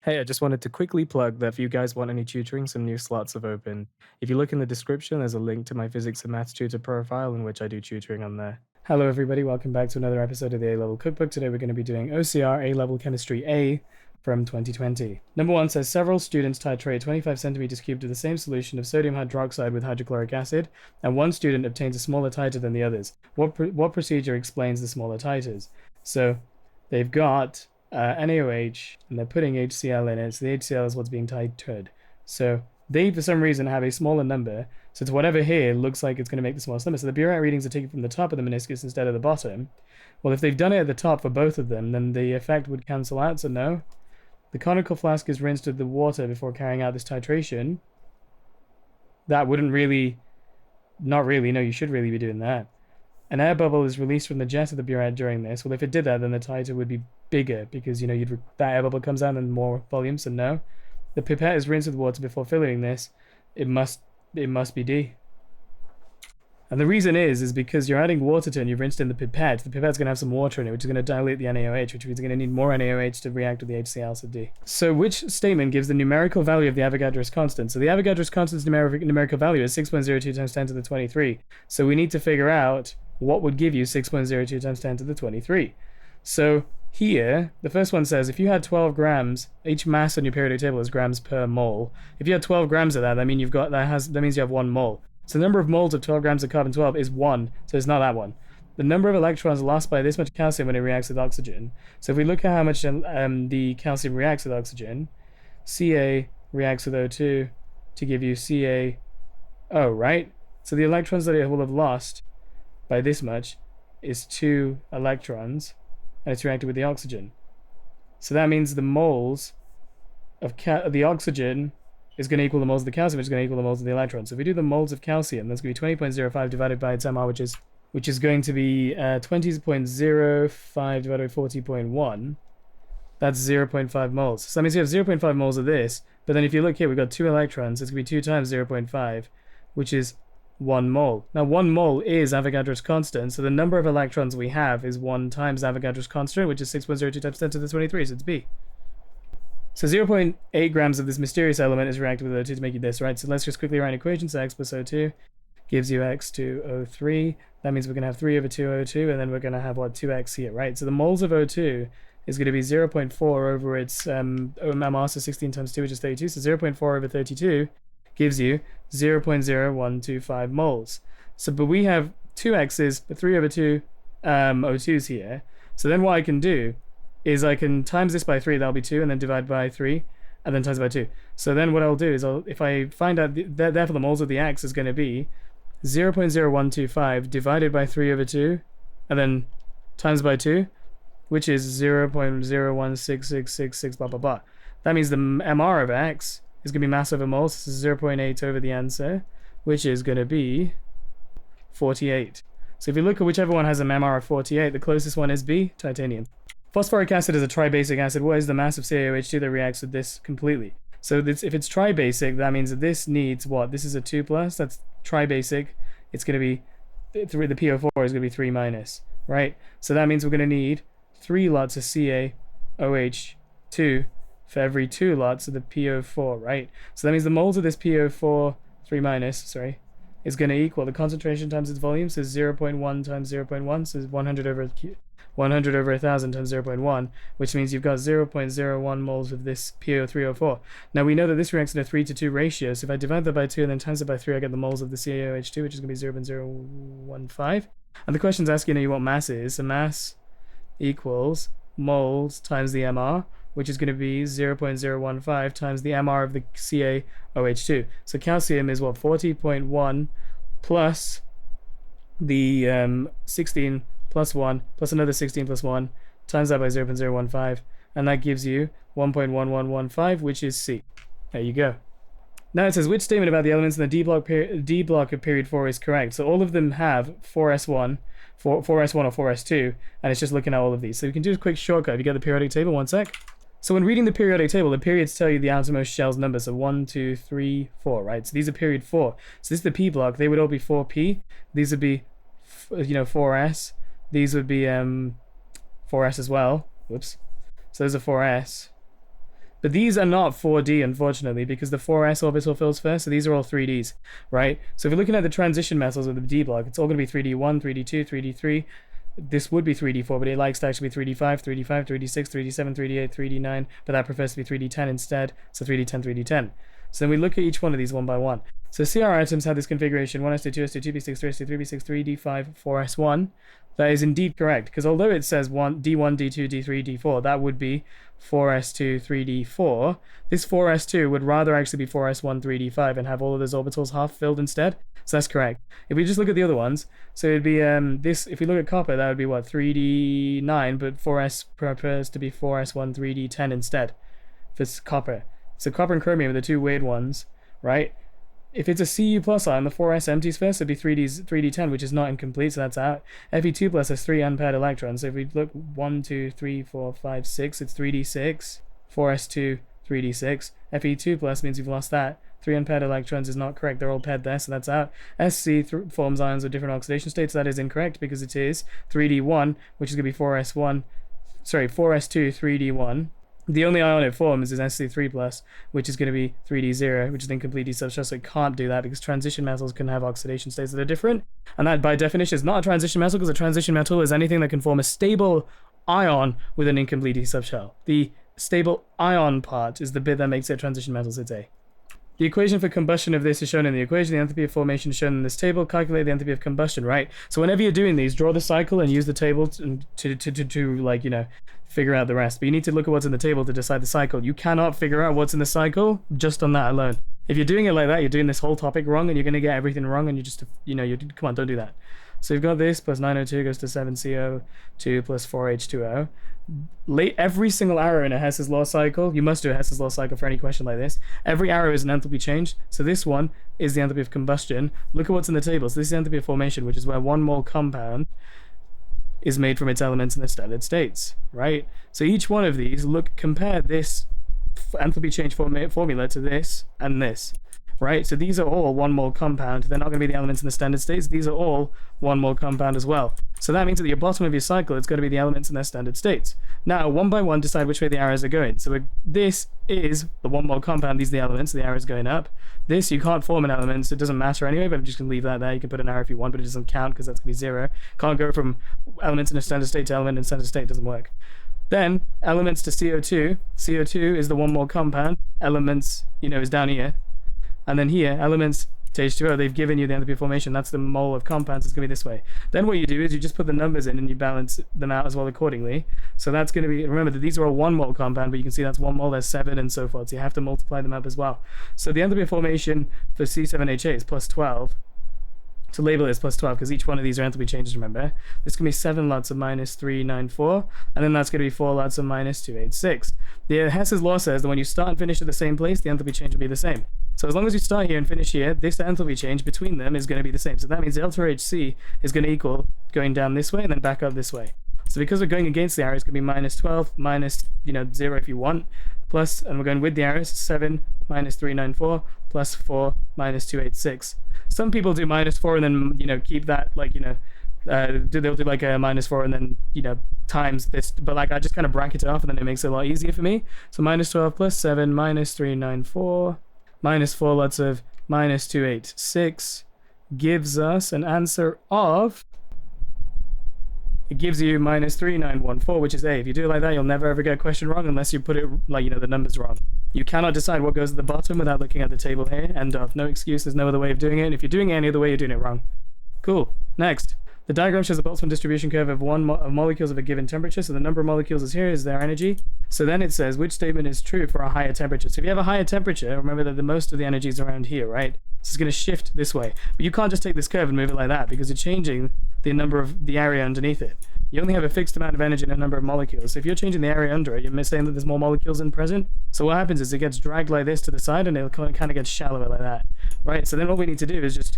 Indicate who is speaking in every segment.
Speaker 1: Hey, I just wanted to quickly plug that if you guys want any tutoring, some new slots have opened. If you look in the description, there's a link to my physics and maths tutor profile in which I do tutoring on there. Hello everybody, welcome back to another episode of the A-Level Cookbook. Today we're going to be doing OCR A-Level Chemistry A from 2020. Number 1 says several students titrate 25 centimeters cubed of the same solution of sodium hydroxide with hydrochloric acid, and one student obtains a smaller titer than the others. What procedure explains the smaller titers? So they've got NaOH, and they're putting HCl in it, so the HCl is what's being titered. So they, for some reason, have a smaller number, so it's whatever here looks like it's going to make the smallest number. So the burette readings are taken from the top of the meniscus instead of the bottom. Well, if they've done it at the top for both of them, then the effect would cancel out, so no. The conical flask is rinsed with the water before carrying out this titration. That wouldn't really... Not really, no, you should really be doing that. An air bubble is released from the jet of the burette during this. Well, if it did that, then the titer would be bigger because, you know, that air bubble comes out and more volume, so no. The pipette is rinsed with water before filling this. It must be D. And the reason is because you're adding water to it and you've rinsed in the pipette. The pipette's going to have some water in it, which is going to dilate the NaOH, which means you're going to need more NaOH to react with the HCl, so D. So which statement gives the numerical value of the Avogadro's constant? So the Avogadro's constant's numerical value is 6.02 times 10 to the 23. So we need to figure out what would give you 6.02 times 10 to the 23. So here, the first one says if you had 12 grams, each mass on your periodic table is grams per mole. If you had 12 grams of that, that means you have 1 mole. So the number of moles of 12 grams of carbon-12 is 1, so it's not that one. The number of electrons lost by this much calcium when it reacts with oxygen. So if we look at how much the calcium reacts with oxygen, Ca reacts with O2 to give you CaO, right? So the electrons that it will have lost by this much is 2 electrons, and it's reacted with the oxygen. So that means the moles of the oxygen is going to equal the moles of the calcium, which is going to equal the moles of the electrons. So if we do the moles of calcium, that's going to be 20.05 divided by its MR, which is going to be 20.05 divided by 40.1. That's 0.5 moles. So that means you have 0.5 moles of this, but then if you look here, we've got 2 electrons, it's going to be 2 times 0.5, which is 1 mole. Now 1 mole is Avogadro's constant, so the number of electrons we have is 1 times Avogadro's constant, which is 6.02 times 10 to the 23, so it's B. So 0.8 grams of this mysterious element is reacted with O2 to make you this, right? So let's just quickly write an equation. So X plus O2 gives you X2O3. That means we're going to have 3 over 2 O2, and then we're going to have, what, 2X here, right? So the moles of O2 is going to be 0.4 over its MR, so 16 times 2, which is 32. So 0.4 over 32 gives you 0.0125 moles. So, but we have 2X's, 3 over 2 O2's here. So then what I can do is I can times this by 3, that'll be 2, and then divide by 3, and then times by 2. So then what I'll do is if I find out, therefore the moles of the X is going to be 0.0125 divided by 3 over 2, and then times by 2, which is 0.016666, blah, blah, blah. That means the MR of X is going to be mass over moles. This is 0.8 over the answer, which is going to be 48. So if you look at whichever one has a MR of 48, the closest one is B, titanium. Phosphoric acid is a tribasic acid. What is the mass of CaOH2 that reacts with this completely? So if it's tribasic, that means that this needs what? This is a 2+, that's tribasic. It's going to be, the PO4 is going to be 3-, right? So that means we're going to need 3 lots of CaOH2 for every 2 lots of the PO4, right? So that means the moles of this PO4, 3-, is going to equal the concentration times its volume, so 0.1 times 0.1, so 100 over 1,000 times 0.1, which means you've got 0.01 moles of this PO3O4. Now we know that this reacts in a 3:2 ratio, so if I divide that by 2 and then times it by 3, I get the moles of the CaOH2, which is going to be 0.015. And the question's asking you what mass is, so mass equals moles times the MR, which is going to be 0.015 times the MR of the CaOH2. So calcium is what, 40.1 plus the 16 plus 1 plus another 16 plus 1 times that by 0.015, and that gives you 1.1115, which is C. There you go. Now it says which statement about the elements in the D block of period 4 is correct. So all of them have 4s1 or 4s2, and it's just looking at all of these. So we can do a quick shortcut. If you get the periodic table, 1 sec. So when reading the periodic table, the periods tell you the outermost shell's number. So 1, 2, 3, 4, right? So these are period 4. So this is the P block. They would all be 4P. These would be, 4S. These would be 4S as well. Whoops. So those are 4S. But these are not 4D, unfortunately, because the 4s orbital fills first, so these are all 3Ds, right? So if you're looking at the transition metals of the D block, it's all going to be 3D1, 3D2, 3D3. This would be 3D4, but it likes to actually be 3D5, 3D5, 3D6, 3D7, 3D8, 3D9, but that prefers to be 3D10 instead, so 3D10, 3D10. So then we look at each one of these one by one. So CR items have this configuration: 1s2, 2s2, 2b6, 3s2, 3b6, 3d5, 4s1. That is indeed correct, because although it says D1, D2, D3, D4, that would be 4s2, 3d4. This 4s2 would rather actually be 4s1, 3d5 and have all of those orbitals half filled instead. So that's correct. If we just look at the other ones, so it'd be this. If we look at copper, that would be what, 3d9, but 4s prefers to be 4s1, 3d10 instead. If it's copper. So copper and chromium are the two weird ones, right? If it's a Cu plus ion, the 4s empties first, it'd be 3d10, which is not incomplete, so that's out. Fe2 plus has 3 unpaired electrons, so if we look 1, 2, 3, 4, 5, 6, it's 3d6. 4s2, 3d6. Fe2 plus means we've lost that. 3 unpaired electrons is not correct, they're all paired there, so that's out. Sc forms ions with different oxidation states, that is incorrect because it is 3d1, which is going to be 4s2, 3d1. The only ion it forms is Sc3+, which is going to be 3d0, which is incomplete D-subshell, so it can't do that because transition metals can have oxidation states that are different. And that, by definition, is not a transition metal, because a transition metal is anything that can form a stable ion with an incomplete D-subshell. The stable ion part is the bit that makes it transition metals, it's A. The equation for combustion of this is shown in the equation. The enthalpy of formation is shown in this table. Calculate the enthalpy of combustion, right? So whenever you're doing these, draw the cycle and use the table to like, you know, figure out the rest. But you need to look at what's in the table to decide the cycle. You cannot figure out what's in the cycle just on that alone. If you're doing it like that, you're doing this whole topic wrong, and you're going to get everything wrong, and you just, you know, come on, don't do that. So you've got this plus 9O2 goes to 7CO2 plus 4H2O. Every single arrow in a Hess's law cycle, you must do a Hess's law cycle for any question like this. Every arrow is an enthalpy change. So this one is the enthalpy of combustion. Look at what's in the table. So this is enthalpy of formation, which is where 1 mole compound is made from its elements in the standard states, right? So each one of these, compare this enthalpy change formula to this and this, right? So these are all 1 mole compound. They're not going to be the elements in the standard states. These are all 1 mole compound as well. So that means at the bottom of your cycle, it's going to be the elements in their standard states. Now, one by one, decide which way the arrows are going. So this is the 1 mole compound. These are the elements. The arrow's going up. This, you can't form an element, so it doesn't matter anyway, but I'm just going to leave that there. You can put an arrow if you want, but it doesn't count because that's going to be 0. Can't go from elements in a standard state to element in standard state. Doesn't work. Then, elements to CO2. CO2 is the 1 mole compound. Elements, you know, is down here. And then here, elements to H2O, they've given you the enthalpy of formation. That's the mole of compounds. It's going to be this way. Then what you do is you just put the numbers in and you balance them out as well accordingly. So that's going to be, remember that these are all 1 mole compound, but you can see that's 1 mole, there's 7 and so forth. So you have to multiply them up as well. So the enthalpy of formation for C7H8 is plus 12. To label it as plus 12, because each one of these are enthalpy changes, remember. This can be 7 lots of minus 394, and then that's going to be 4 lots of minus 286. The Hess's law says that when you start and finish at the same place, the enthalpy change will be the same. So as long as you start here and finish here, this enthalpy change between them is going to be the same. So that means delta HC is going to equal going down this way and then back up this way. So because we're going against the arrow, it's going to be minus 12, minus, 0 if you want, plus, and we're going with the arrows, 7 minus 394, plus 4 minus 286. Some people do minus 4 and then, keep that, they'll do like a minus 4 and then, times this, but like I just kind of bracket it off and then it makes it a lot easier for me. So minus 12 plus 7 minus 394 minus 4 lots of minus 286 gives us an answer of, it gives you minus 3914, which is A. If you do it like that, you'll never ever get a question wrong unless you put it the numbers wrong. You cannot decide what goes at the bottom without looking at the table here. End of. No excuse. There's no other way of doing it. And if you're doing it any other way, you're doing it wrong. Cool. Next. The diagram shows a Boltzmann distribution curve of of molecules of a given temperature. So the number of molecules is here, is their energy. So then it says which statement is true for a higher temperature. So if you have a higher temperature, remember that the most of the energy is around here, right? So it's going to shift this way. But you can't just take this curve and move it like that because you're changing the number of the area underneath it. You only have a fixed amount of energy and a number of molecules. So if you're changing the area under it, you're saying that there's more molecules in present. So what happens is it gets dragged like this to the side and it'll kind of get shallower like that, right? So then what we need to do is just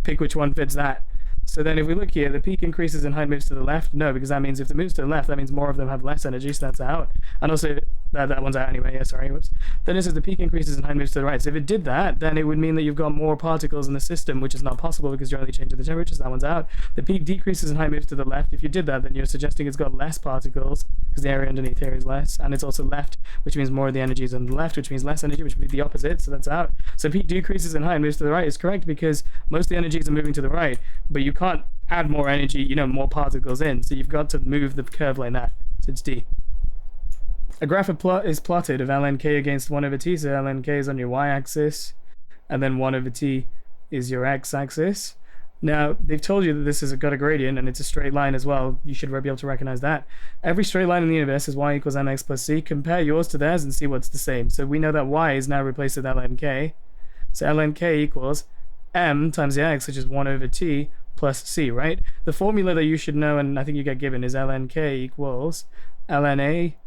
Speaker 1: pick which one fits that. So then if we look here, the peak increases and height moves to the left. No, because that means if it moves to the left, that means more of them have less energy, so that's out. And also, That one's out anyway, yeah, sorry, whoops. Then it says the peak increases and height moves to the right. So if it did that, then it would mean that you've got more particles in the system, which is not possible because you're only changing the temperature, so that one's out. The peak decreases and height moves to the left. If you did that, then you're suggesting it's got less particles because the area underneath here is less, and it's also left, which means more of the energy is on the left, which means less energy, which would be the opposite, so that's out. So peak decreases and height moves to the right is correct because most of the energies are moving to the right, but you can't add more energy, more particles in, so you've got to move the curve like that. So it's D. A graph is plotted of ln k against 1 over t, so ln k is on your y-axis, and then 1 over t is your x-axis. Now, they've told you that this has got a gradient, and it's a straight line as well. You should be able to recognize that. Every straight line in the universe is y equals mx plus c. Compare yours to theirs and see what's the same. So we know that y is now replaced with ln k. So ln k equals m times the x, which is 1 over t, plus c, right? The formula that you should know, and I think you get given, is ln k equals ln a,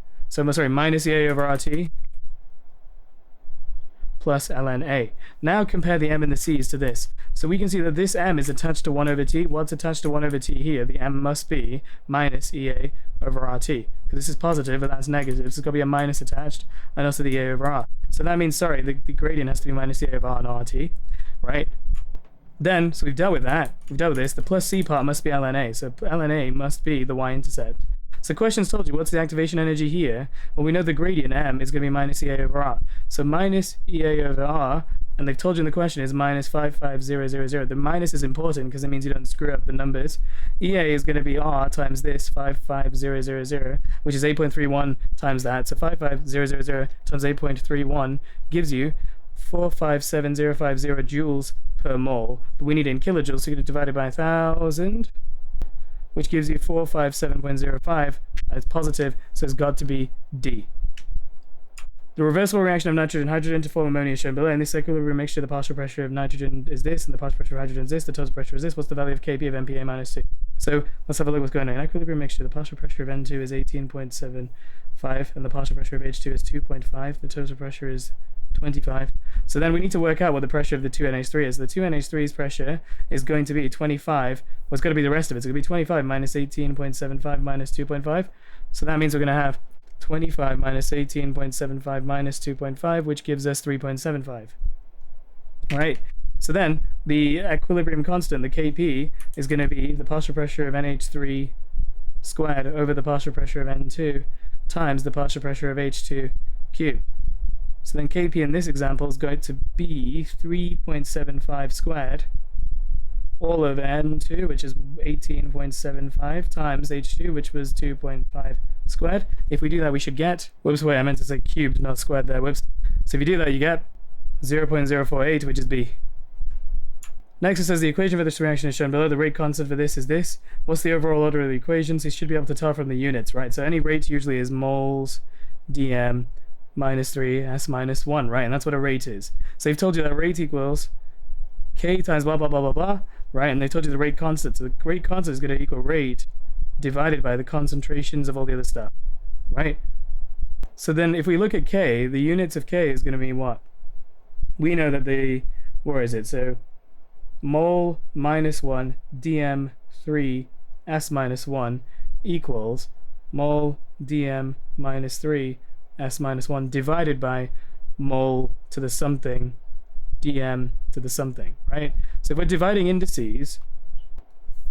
Speaker 1: minus a over rt plus ln a. Now compare the m and the c's to this. So we can see that this m is attached to 1 over t. What's attached to 1 over t here? The m must be minus ea over rt. Because this is positive, but that's negative. So it's got to be a minus attached, and also the a over r. So that means, the gradient has to be minus a over r and rt, right? Then, so we've dealt with that. We've dealt with this. The plus c part must be ln a. So ln a must be the y-intercept. So questions told you, what's the activation energy here? Well, we know the gradient m is going to be minus ea over r. So minus ea over r, and they've told you in the question, is minus 55000. The minus is important because it means you don't screw up the numbers. Ea is going to be r times this 55000, which is 8.31 times that. So 55000 times 8.31 gives you 457,050 joules per mole. But we need it in kilojoules, so you're going to divide it by 1,000. Which gives you 457.05. It's positive, so it's got to be D. The reversible reaction of nitrogen and hydrogen to form ammonia is shown below. In this equilibrium mixture, the partial pressure of nitrogen is this, and the partial pressure of hydrogen is this. The total pressure is this. What's the value of Kp of MPa minus 2? So let's have a look what's going on. In equilibrium mixture, the partial pressure of N2 is 18.75, and the partial pressure of H2 is 2.5. The total pressure is 25. So then we need to work out what the pressure of the 2NH3 is. The 2NH3's pressure is going to be 25. What's going to be the rest of it? It's going to be 25 minus 18.75 minus 2.5. So that means we're going to have 25 minus 18.75 minus 2.5, which gives us 3.75. Right? So then the equilibrium constant, the Kp, is going to be the partial pressure of NH3 squared over the partial pressure of N2 times the partial pressure of H2 cubed. So then Kp in this example is going to be 3.75 squared all over N2, which is 18.75, times H2, which was 2.5 squared. If we do that, we should get, whoops, wait, I meant to say cubed, not squared there, whoops. So if you do that, you get 0.048, which is B. Next, it says the equation for this reaction is shown below. The rate constant for this is this. What's the overall order of the equations? You should be able to tell from the units, right? So any rate usually is moles dm minus 3 s minus 1, right? And that's what a rate is. So they've told you that rate equals k times blah, blah, blah, blah, blah, right? And they told you the rate constant. So the rate constant is going to equal rate divided by the concentrations of all the other stuff, right? So then if we look at k, the units of k is going to be what? We know that where is it? So mole minus 1 dm 3 s minus 1 equals mole dm minus 3 s minus 1 divided by mole to the something dm to the something, right? So if we're dividing indices,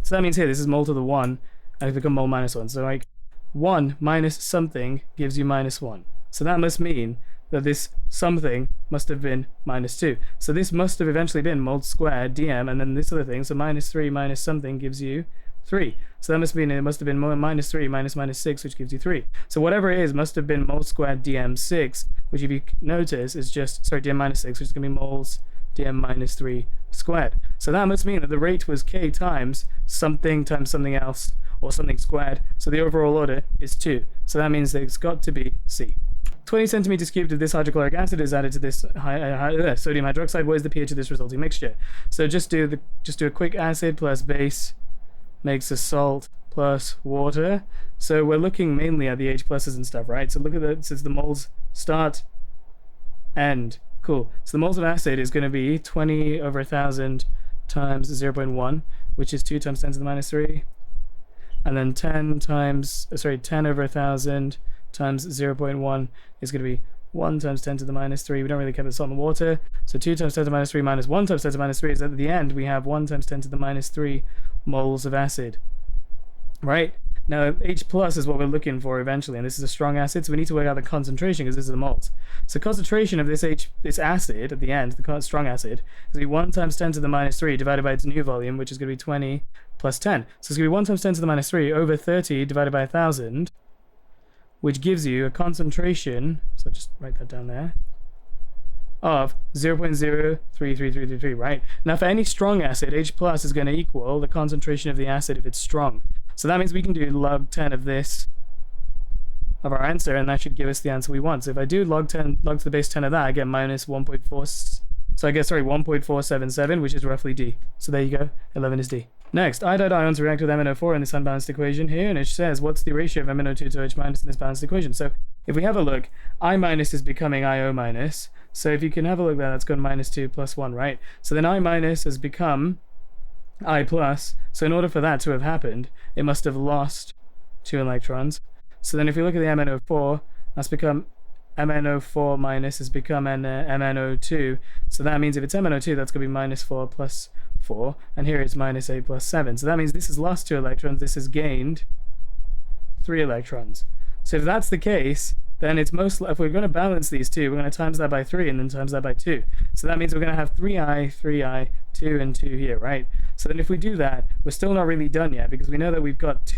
Speaker 1: so that means here this is mole to the 1 and it's become mole minus 1. So like 1 minus something gives you minus 1. So that must mean that this something must have been minus 2. So this must have eventually been mole squared dm and then this other thing. So minus 3 minus something gives you 3. So that must mean it must have been minus 3 minus minus 6, which gives you 3. So whatever it is must have been mole squared dm 6, which if you notice is just, dm minus 6, which is going to be moles dm minus 3 squared. So that must mean that the rate was k times something else, or something squared. So the overall order is 2. So that means that it's got to be C. 20 centimeters cubed of this hydrochloric acid is added to this sodium hydroxide. What is the pH of this resulting mixture? So just do a quick acid plus base makes a salt plus water. So we're looking mainly at the H pluses and stuff, right? So look at the, since the moles start, end. Cool. So the moles of acid is going to be 20 over 1,000 times 0.1, which is 2 times 10 to the minus 3. And then 10 over 1,000 times 0.1 is going to be 1 times 10 to the minus 3. We don't really care about salt and water. So 2 times 10 to the minus 3 minus 1 times 10 to the minus 3 is at the end we have 1 times 10 to the minus 3 moles of acid. Right? Now, H plus is what we're looking for eventually, and this is a strong acid, so we need to work out the concentration because this is the moles. So concentration of this acid at the end, the strong acid, is going to be 1 times 10 to the minus 3 divided by its new volume, which is going to be 20 plus 10. So it's going to be 1 times 10 to the minus 3 over 30 divided by 1,000, which gives you a concentration, so just write that down there, of 0.033333, right? Now, for any strong acid, H plus is going to equal the concentration of the acid if it's strong. So that means we can do log 10 of this, of our answer, and that should give us the answer we want. So if I do log to the base 10 of that, I get minus 1.4, so I guess, 1.477, which is roughly D. So there you go, 11 is D. Next, iodide ions react with MnO4 in this unbalanced equation here, and it says, what's the ratio of MnO2 to OH minus in this balanced equation? So if we have a look, I minus is becoming IO minus. So if you can have a look there, that's gone minus 2 plus 1, right? So then I minus has become I plus. So in order for that to have happened, it must have lost 2 electrons. So then if you look at the MnO4, that's become MnO4 minus has become MnO2. So that means if it's MnO2, that's going to be minus 4 plus 4. And here it's minus 8 plus 7. So that means this has lost 2 electrons. This has gained 3 electrons. So if that's the case, then it's if we're going to balance these two, we're going to times that by 3 and then times that by 2. So that means we're going to have 3i, 3i, 2, and 2 here, right? So then if we do that, we're still not really done yet, because we know that we've got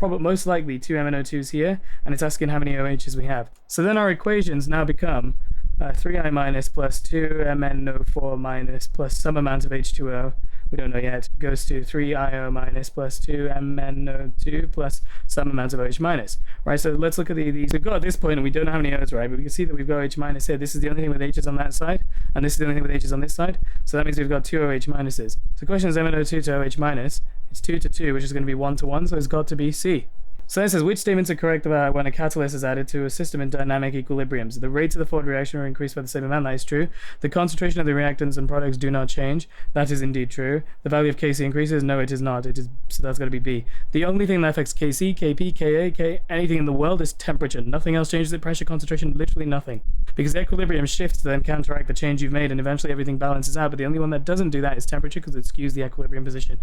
Speaker 1: most likely 2 MnO2s here, and it's asking how many OHs we have. So then our equations now become 3i minus plus 2 MnO4 minus plus some amount of H2O, we don't know yet, goes to 3IO minus plus 2 MnO2 plus some amount of OH minus, right? So let's look at these. We've got at this point, and we don't know how many O's, right? But we can see that we've got OH minus here. This is the only thing with H's on that side, and this is the only thing with H's on this side. So that means we've got 2 OH minuses. So the question is MnO2 to OH minus. It's 2 to 2, which is going to be 1 to 1, so it's got to be C. So it says, which statements are correct about when a catalyst is added to a system in dynamic equilibriums? The rates of the forward reaction are increased by the same amount. That is true. The concentration of the reactants and products do not change. That is indeed true. The value of Kc increases. No, it is not. So that's got to be B. The only thing that affects Kc, Kp, Ka, anything in the world is temperature. Nothing else changes the pressure, concentration, literally nothing. Because the equilibrium shifts to then counteract the change you've made, and eventually everything balances out. But the only one that doesn't do that is temperature, because it skews the equilibrium position.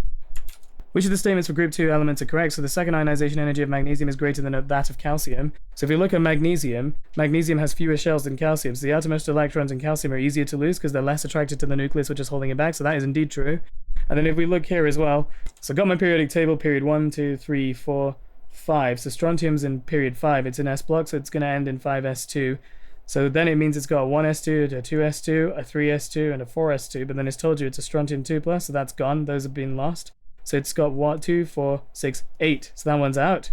Speaker 1: Which of the statements for group 2 elements are correct? So the second ionization energy of magnesium is greater than that of calcium. So if you look at magnesium has fewer shells than calcium. So the outermost electrons in calcium are easier to lose because they're less attracted to the nucleus, which is holding it back. So that is indeed true. And then if we look here as well, so I've got my periodic table, period 1, 2, 3, 4, 5. So strontium's in period 5. It's in S block, so it's going to end in 5s2. So then it means it's got a 1s2, a 2s2, a 3s2, and a 4s2. But then it's told you it's a strontium 2+, so that's gone. Those have been lost. So it's got 1, 2, 4, 6, 8. So that one's out.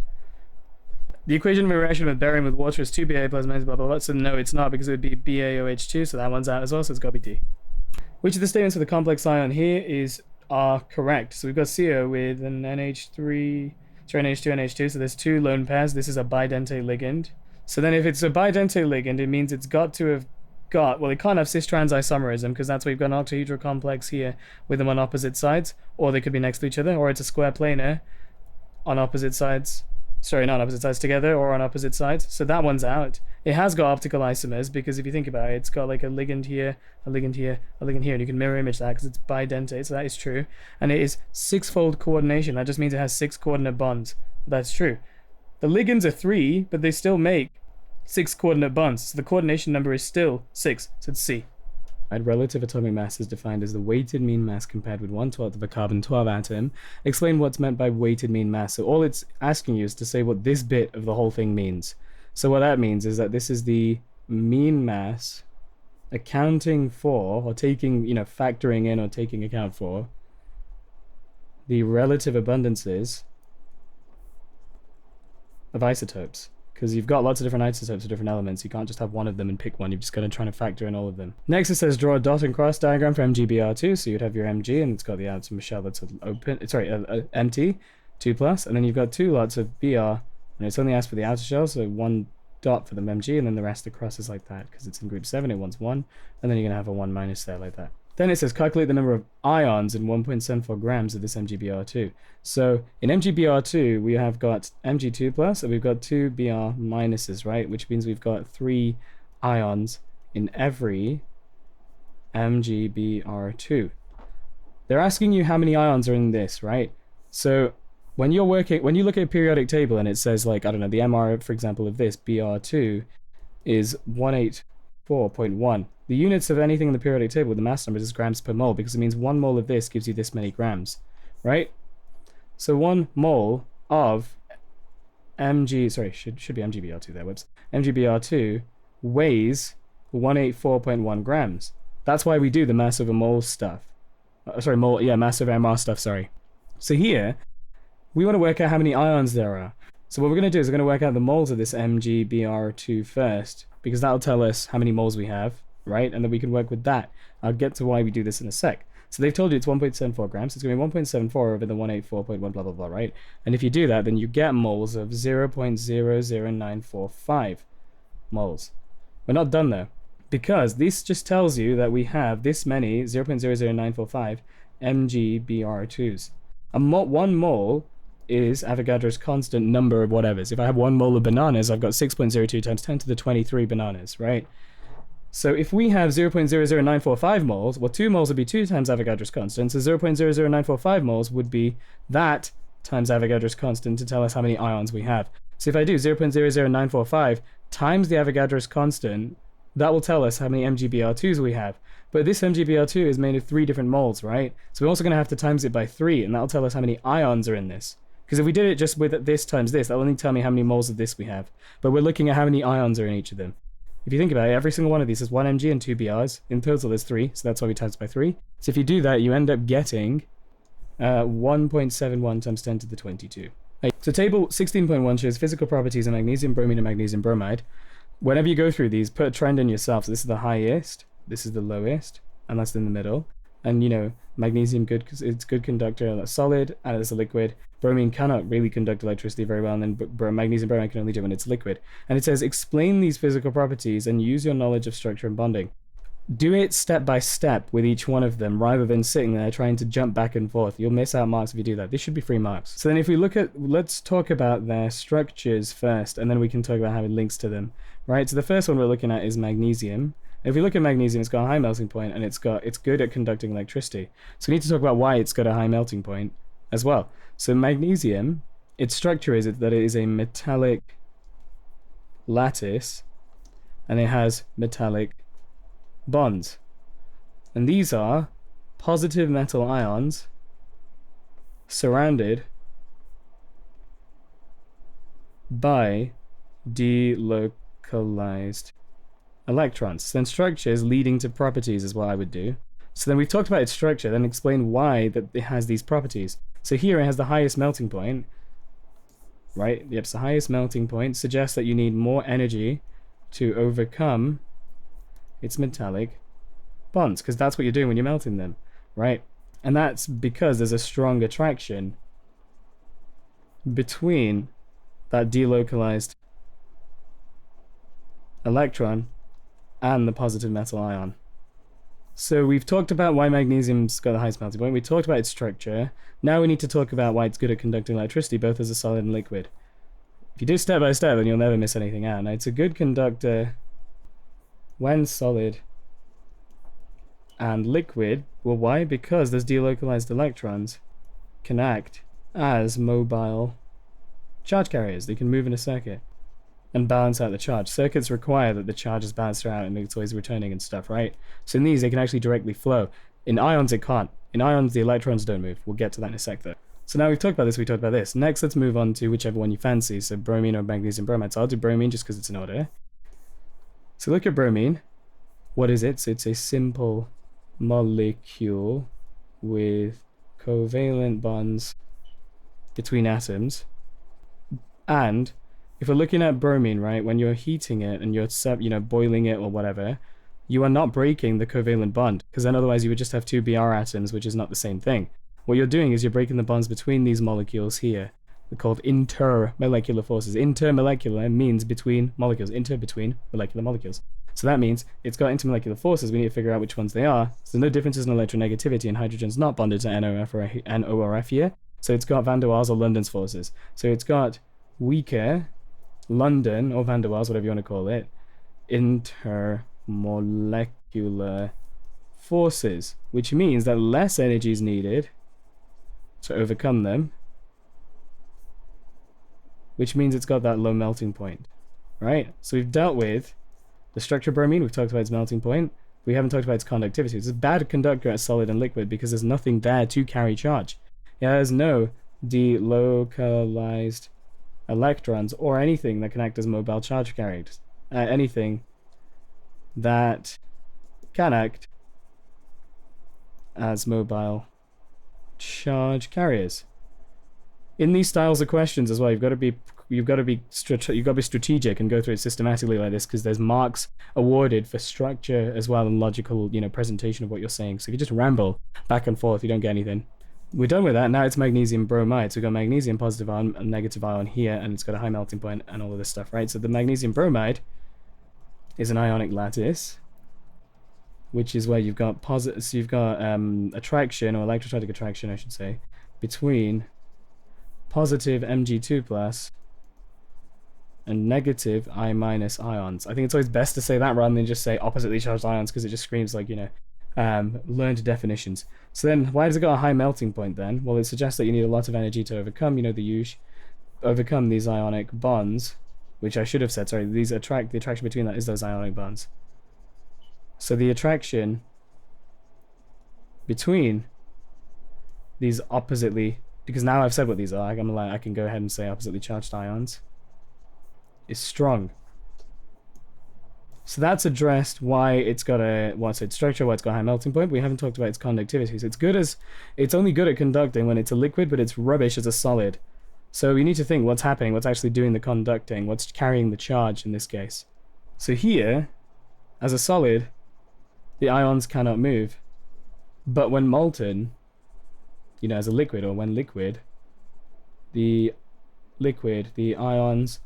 Speaker 1: The equation of a reaction with barium with water is 2Ba plus minus blah blah blah. So no, it's not, because it would be BaOH2. So that one's out as well. So it's got to be D. Which of the statements for the complex ion here are correct? So we've got CO with an NH2, NH2. So there's 2 lone pairs. This is a bidentate ligand. So then if it's a bidentate ligand, it means it's got to have well, it can't have cis-trans isomerism, because that's why you've got an octahedral complex here with them on opposite sides, or they could be next to each other, or it's a square planar on opposite sides. Sorry, not opposite sides together, or on opposite sides. So that one's out. It has got optical isomers, because if you think about it, it's got like a ligand here, a ligand here, a ligand here, and you can mirror image that because it's bidentate, so that is true. And it is 6-fold coordination. That just means it has 6 coordinate bonds. That's true. The ligands are 3, but they still make 6 coordinate bonds, so the coordination number is still 6, so it's C. Relative atomic mass is defined as the weighted mean mass compared with 1/12 of a carbon-12 atom. Explain what's meant by weighted mean mass. So all it's asking you is to say what this bit of the whole thing means. So what that means is that this is the mean mass accounting for, or taking, factoring in or taking account for, the relative abundances of isotopes. Because you've got lots of different isotopes of different elements. You can't just have one of them and pick one. You've just got to try to factor in all of them. Next it says draw a dot and cross diagram for MgBr2. So you'd have your Mg, and it's got the atom shell that's empty, 2+, and then you've got 2 lots of Br, and it's only asked for the outer shell, so 1 dot for the Mg, and then the rest across is like that, because it's in group 7, it wants 1, and then you're going to have a 1 minus there like that. Then it says calculate the number of ions in 1.74 grams of this MgBr2. So in MgBr2, we have got Mg2 plus, and we've got 2 Br minuses, right? Which means we've got 3 ions in every MgBr2. They're asking you how many ions are in this, right? So when you look at a periodic table and it says, like, I don't know, the MR, for example, of this Br2 is 184.1. The units of anything in the periodic table with the mass numbers is grams per mole, because it means 1 mole of this gives you this many grams, right? So 1 mole of should be MgBr2 there, whoops. MgBr2 weighs 184.1 grams. That's why we do the mass over mole stuff. Mass over MR stuff, sorry. So here, we want to work out how many ions there are. So what we're going to do is we're going to work out the moles of this MgBr2 first, because that'll tell us how many moles we have, right? And then we can work with that. I'll get to why we do this in a sec. So they've told you it's 1.74 grams. So it's going to be 1.74 over the 184.1 blah, blah, blah, right? And if you do that, then you get moles of 0.00945 moles. We're not done though, because this just tells you that we have this many 0.00945 MgBr2s. One mole is Avogadro's constant number of whatevers. If I have 1 mole of bananas, I've got 6.02 times 10 to the 23 bananas, right? So if we have 0.00945 moles, well, 2 moles would be 2 times Avogadro's constant, so 0.00945 moles would be that times Avogadro's constant to tell us how many ions we have. So if I do 0.00945 times the Avogadro's constant, that will tell us how many MgBr2s we have. But this MgBr2 is made of 3 different moles, right? So we're also going to have to times it by 3, and that'll tell us how many ions are in this. Because if we did it just with this times this, that'll only tell me how many moles of this we have. But we're looking at how many ions are in each of them. If you think about it, every single one of these is 1 Mg and 2 Brs. In total, there's 3, so that's why we times by 3. So if you do that, you end up getting 1.71 times 10 to the 22. So table 16.1 shows physical properties of magnesium, bromine, and magnesium bromide. Whenever you go through these, put a trend in yourself. So this is the highest, this is the lowest, and that's in the middle. And you know, magnesium good because it's good conductor, that's solid, and it's a liquid. Bromine cannot really conduct electricity very well, and then magnesium bromide can only do it when it's liquid. And it says explain these physical properties and use your knowledge of structure and bonding. Do it step by step with each one of them rather than sitting there trying to jump back and forth. You'll miss out marks if you do that. This should be 3 marks. So then if we let's talk about their structures first, and then we can talk about having links to them. Right, so the first one we're looking at is magnesium. If we look at magnesium, it's got a high melting point and it's good at conducting electricity. So we need to talk about why it's got a high melting point as well. So magnesium, its structure is that it is a metallic lattice and it has metallic bonds. And these are positive metal ions surrounded by delocalized electrons. Then structures leading to properties is what I would do. So then we've talked about its structure, then explain why that it has these properties. So here it has the highest melting point, right? Yep, so the highest melting point suggests that you need more energy to overcome its metallic bonds, because that's what you're doing when you're melting them, right? And that's because there's a strong attraction between that delocalized electron and the positive metal ion. So we've talked about why magnesium's got the highest melting point. We talked about its structure. Now we need to talk about why it's good at conducting electricity, both as a solid and liquid. If you do step by step, then you'll never miss anything out. Now, it's a good conductor when solid and liquid. Well, why? Because those delocalized electrons can act as mobile charge carriers. They can move in a circuit and balance out the charge. Circuits require that the charge is balanced throughout and it's always returning and stuff, right? So in these, they can actually directly flow. In ions, it can't. In ions, the electrons don't move. We'll get to that in a sec, though. So now we've talked about this, we talked about this. Next, let's move on to whichever one you fancy. So bromine or magnesium bromide. So I'll do bromine just because it's in order. So look at bromine. What is it? So it's a simple molecule with covalent bonds between atoms. And if we're looking at bromine, right, when you're heating it and you're, boiling it or whatever, you are not breaking the covalent bond, because then otherwise you would just have 2 Br atoms, which is not the same thing. What you're doing is you're breaking the bonds between these molecules here. They're called intermolecular forces. Intermolecular means between molecules, between molecular molecules. So that means it's got intermolecular forces. We need to figure out which ones they are. So there's no differences in electronegativity, and hydrogen's not bonded to NO or F here. So it's got van der Waals or London's forces. So it's got weaker London, or van der Waals, whatever you want to call it, intermolecular forces, which means that less energy is needed to overcome them, which means it's got that low melting point, right? So we've dealt with the structure of bromine, we've talked about its melting point, we haven't talked about its conductivity. It's a bad conductor as solid and liquid because there's nothing there to carry charge. It has no delocalized electrons or anything that can act as mobile charge carriers. Anything that can act as mobile charge carriers. In these styles of questions as well, you've got to be strategic and go through it systematically like this, because there's marks awarded for structure as well and logical, presentation of what you're saying. So if you just ramble back and forth, you don't get anything. We're done with that. Now it's magnesium bromide. So we've got magnesium positive ion and negative ion here, and it's got a high melting point and all of this stuff, right? So the magnesium bromide is an ionic lattice, which is where you've got attraction, or electrostatic attraction, I should say, between positive Mg2 plus and negative I minus ions. I think it's always best to say that rather than just say oppositely charged ions, because it just screams like, learned definitions. So then why does it got a high melting point then? Well, it suggests that you need a lot of energy to overcome, overcome these ionic bonds, which I should have said, sorry, the attraction between that is those ionic bonds. So the attraction between these oppositely, because now I've said what these are, I can go ahead and say oppositely charged ions, is strong. So that's addressed why it's got its structure, why it's got a high melting point. We haven't talked about its conductivity. So it's only good at conducting when it's a liquid, but it's rubbish as a solid. So we need to think what's happening, what's actually doing the conducting, what's carrying the charge in this case. So here, as a solid, the ions cannot move. But when molten, as a liquid, or when liquid, the ions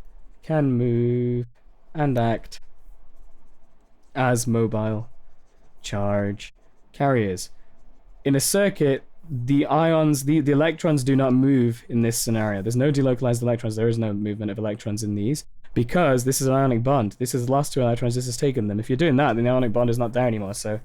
Speaker 1: can move and act as mobile charge carriers. In a circuit, the ions, the electrons do not move in this scenario. There's no delocalized electrons. There is no movement of electrons in these, because this is an ionic bond. This has lost 2 electrons, this has taken them. If you're doing that, then the ionic bond is not there anymore. So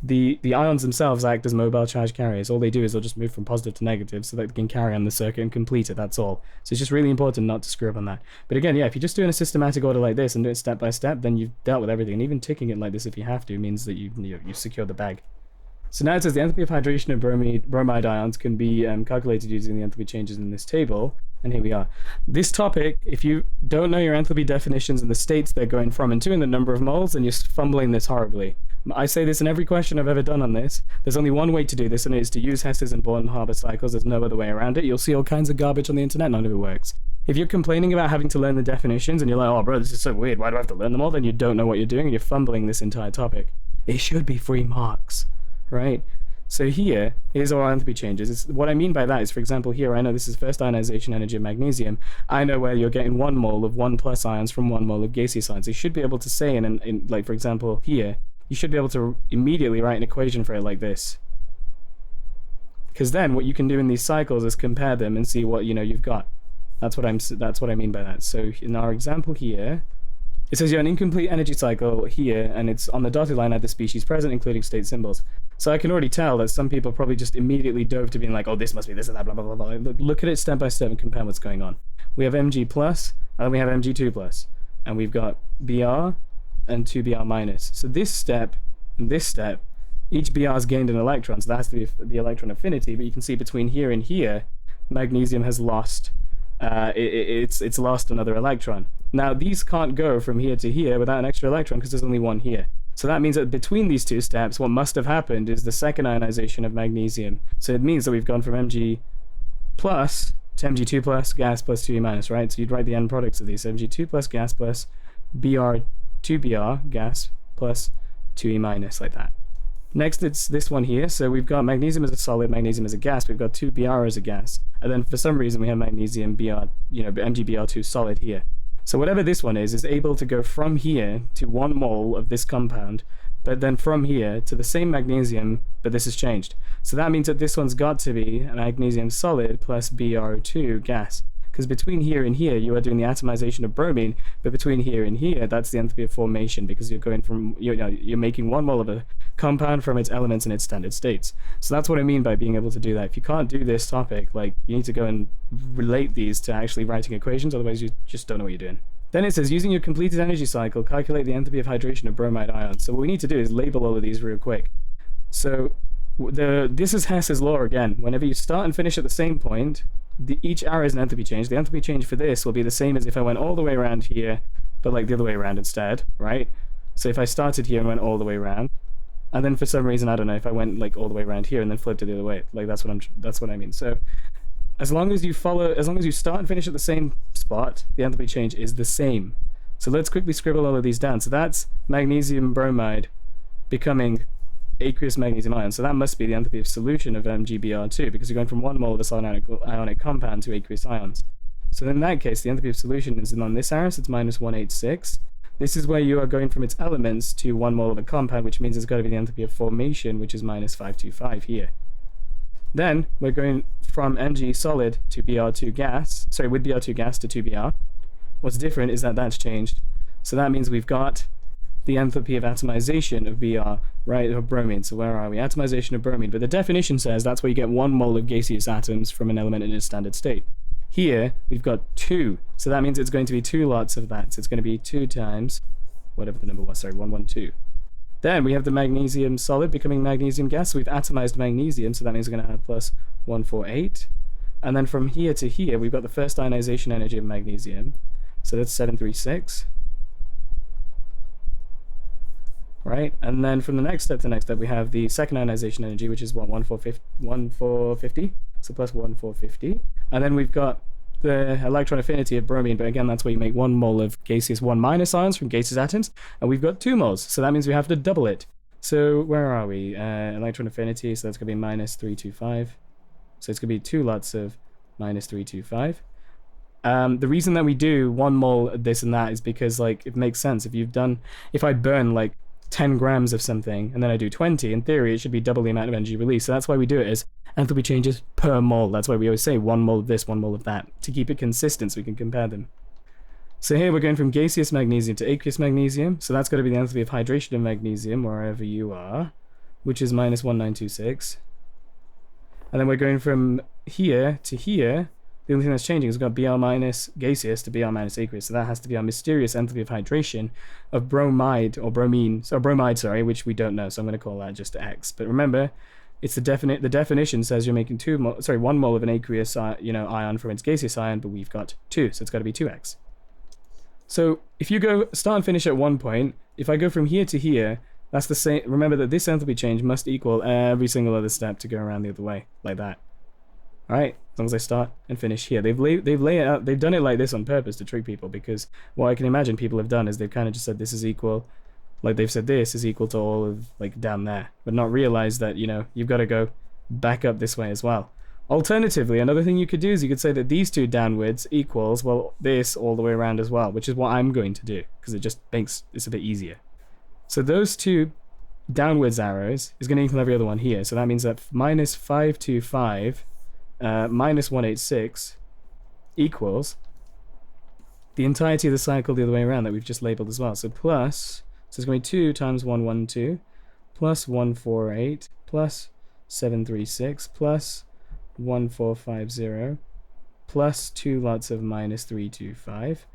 Speaker 1: the ions themselves act as mobile charge carriers. All they do is they'll just move from positive to negative so that they can carry on the circuit and complete it. That's all. So it's just really important not to screw up on that. But again, yeah, if you're just doing a systematic order like this and do it step by step, then you've dealt with everything. And even ticking it like this if you have to means that you secure the bag. So now it says the enthalpy of hydration of bromide ions can be calculated using the enthalpy changes in this table. And here we are. This topic, if you don't know your enthalpy definitions and the states they're going from and to and the number of moles, then you're fumbling this horribly. I say this in every question I've ever done on this. There's only one way to do this, and it is to use Hess's and Born-Haber cycles. There's no other way around it. You'll see all kinds of garbage on the internet. None of it works. If you're complaining about having to learn the definitions and you're like, oh, bro, this is so weird, why do I have to learn them all? Then you don't know what you're doing and you're fumbling this entire topic. It should be 3 marks, right? So here's our enthalpy changes. What I mean by that is, for example, here, I know this is first ionization energy of magnesium. I know where you're getting 1 mole of 1 plus ions from 1 mole of gaseous ions. You should be able to say, in like, for example, here, you should be able to immediately write an equation for it like this. Because then what you can do in these cycles is compare them and see what you've got. That's what I mean by that. So in our example here, it says you have an incomplete energy cycle here, and it's on the dotted line at the species present, including state symbols. So I can already tell that some people probably just immediately dove to being like, oh, this must be this and that, blah, blah, blah, blah. Look at it step by step and compare what's going on. We have Mg plus, and we have Mg2 plus, and we've got Br and 2Br minus. So this step and this step, each Br has gained an electron, so that has to be the electron affinity, but you can see between here and here, magnesium has lost, it's lost another electron. Now these can't go from here to here without an extra electron because there's only one here. So that means that between these 2 steps, what must have happened is the second ionization of magnesium. So it means that we've gone from Mg plus to Mg2 plus, gas plus 2E minus, right? So you'd write the end products of these. Mg2 plus gas plus Br 2Br gas plus 2E minus, like that. Next, it's this one here. So we've got magnesium as a solid, magnesium as a gas. We've got 2Br as a gas. And then for some reason we have magnesium Br, MgBr2 solid here. So whatever this one is able to go from here to 1 mole of this compound, but then from here to the same magnesium, but this has changed. So that means that this one's got to be a magnesium solid plus Br2 gas. Because between here and here, you are doing the atomization of bromine, but between here and here, that's the enthalpy of formation, because you're going from, you're making 1 mole of a compound from its elements in its standard states. So that's what I mean by being able to do that. If you can't do this topic, like, you need to go and relate these to actually writing equations, otherwise you just don't know what you're doing. Then it says, using your completed energy cycle, calculate the enthalpy of hydration of bromide ions. So what we need to do is label all of these real quick. So this is Hess's law again. Whenever you start and finish at the same point, each arrow is an enthalpy change. The enthalpy change for this will be the same as if I went all the way around here, but like the other way around instead, right? So if I started here and went all the way around, and then for some reason, I don't know, if I went like all the way around here and then flipped it the other way, like that's what I mean. So as long as you start and finish at the same spot, the enthalpy change is the same. So let's quickly scribble all of these down. So that's magnesium bromide becoming aqueous magnesium ion. So that must be the enthalpy of solution of MgBr2, because you're going from 1 mole of this ionic compound to aqueous ions. So in that case, the enthalpy of solution is on this arrow, so it's minus 186. This is where you are going from its elements to 1 mole of a compound, which means it's got to be the enthalpy of formation, which is minus 525 here. Then we're going from Mg solid to Br2 gas, sorry, with Br2 gas to 2Br. What's different is that that's changed. So that means we've got the enthalpy of atomization of Br, right, of bromine. So where are we? Atomization of bromine. But the definition says that's where you get 1 mole of gaseous atoms from an element in its standard state. Here, we've got 2. So that means it's going to be 2 lots of that. So it's going to be 2 times, whatever the number was, sorry, 112. Then we have the magnesium solid becoming magnesium gas. So we've atomized magnesium, so that means we're going to have plus 148. And then from here to here, we've got the first ionization energy of magnesium. So that's 736. Right, and then from the next step to the next step, we have the second ionization energy, which is what, 1450, so plus 1450. And then we've got the electron affinity of bromine, but again, that's where you make 1 mole of gaseous 1 minus ions from gaseous atoms, and we've got 2 moles, so that means we have to double it. So where are we? Electron affinity, so that's going to be minus 325. So it's going to be 2 lots of minus 325. The reason that we do 1 mole of this and that is because, like, it makes sense. If I burn like 10 grams of something and then I do 20, in theory it should be double the amount of energy released. So that's why we do it as enthalpy changes per mole. That's why we always say 1 mole of this, 1 mole of that, to keep it consistent so we can compare them. So here we're going from gaseous magnesium to aqueous magnesium, so that's got to be the enthalpy of hydration of magnesium wherever you are, which is minus 1926. And then we're going from here to here. The only thing that's changing is we've got Br minus gaseous to Br minus aqueous, so that has to be our mysterious enthalpy of hydration of bromide, or bromine, so bromide, sorry, which we don't know, so I'm going to call that just X. But remember, it's the definition says you're making 1 mole of an aqueous ion from its gaseous ion, but we've got 2, so it's got to be 2X. So if you go start and finish at 1 point, if I go from here to here, that's the same. Remember that this enthalpy change must equal every single other step to go around the other way, like that. Alright, as long as I start and finish here. They've done it like this on purpose to trick people, because what I can imagine people have done is they've kind of just said this is equal, like they've said this is equal to all of, like, down there, but not realized that, you've got to go back up this way as well. Alternatively, another thing you could do is you could say that these two downwards equals, well, this all the way around as well, which is what I'm going to do, because it just makes it's a bit easier. So those two downwards arrows is going to equal every other one here, so that means that minus 525 minus 186 equals the entirety of the cycle the other way around that we've just labeled as well. So plus, so it's going to be 2 times 112 plus 148 plus 736 plus 1450 plus 2 lots of minus 325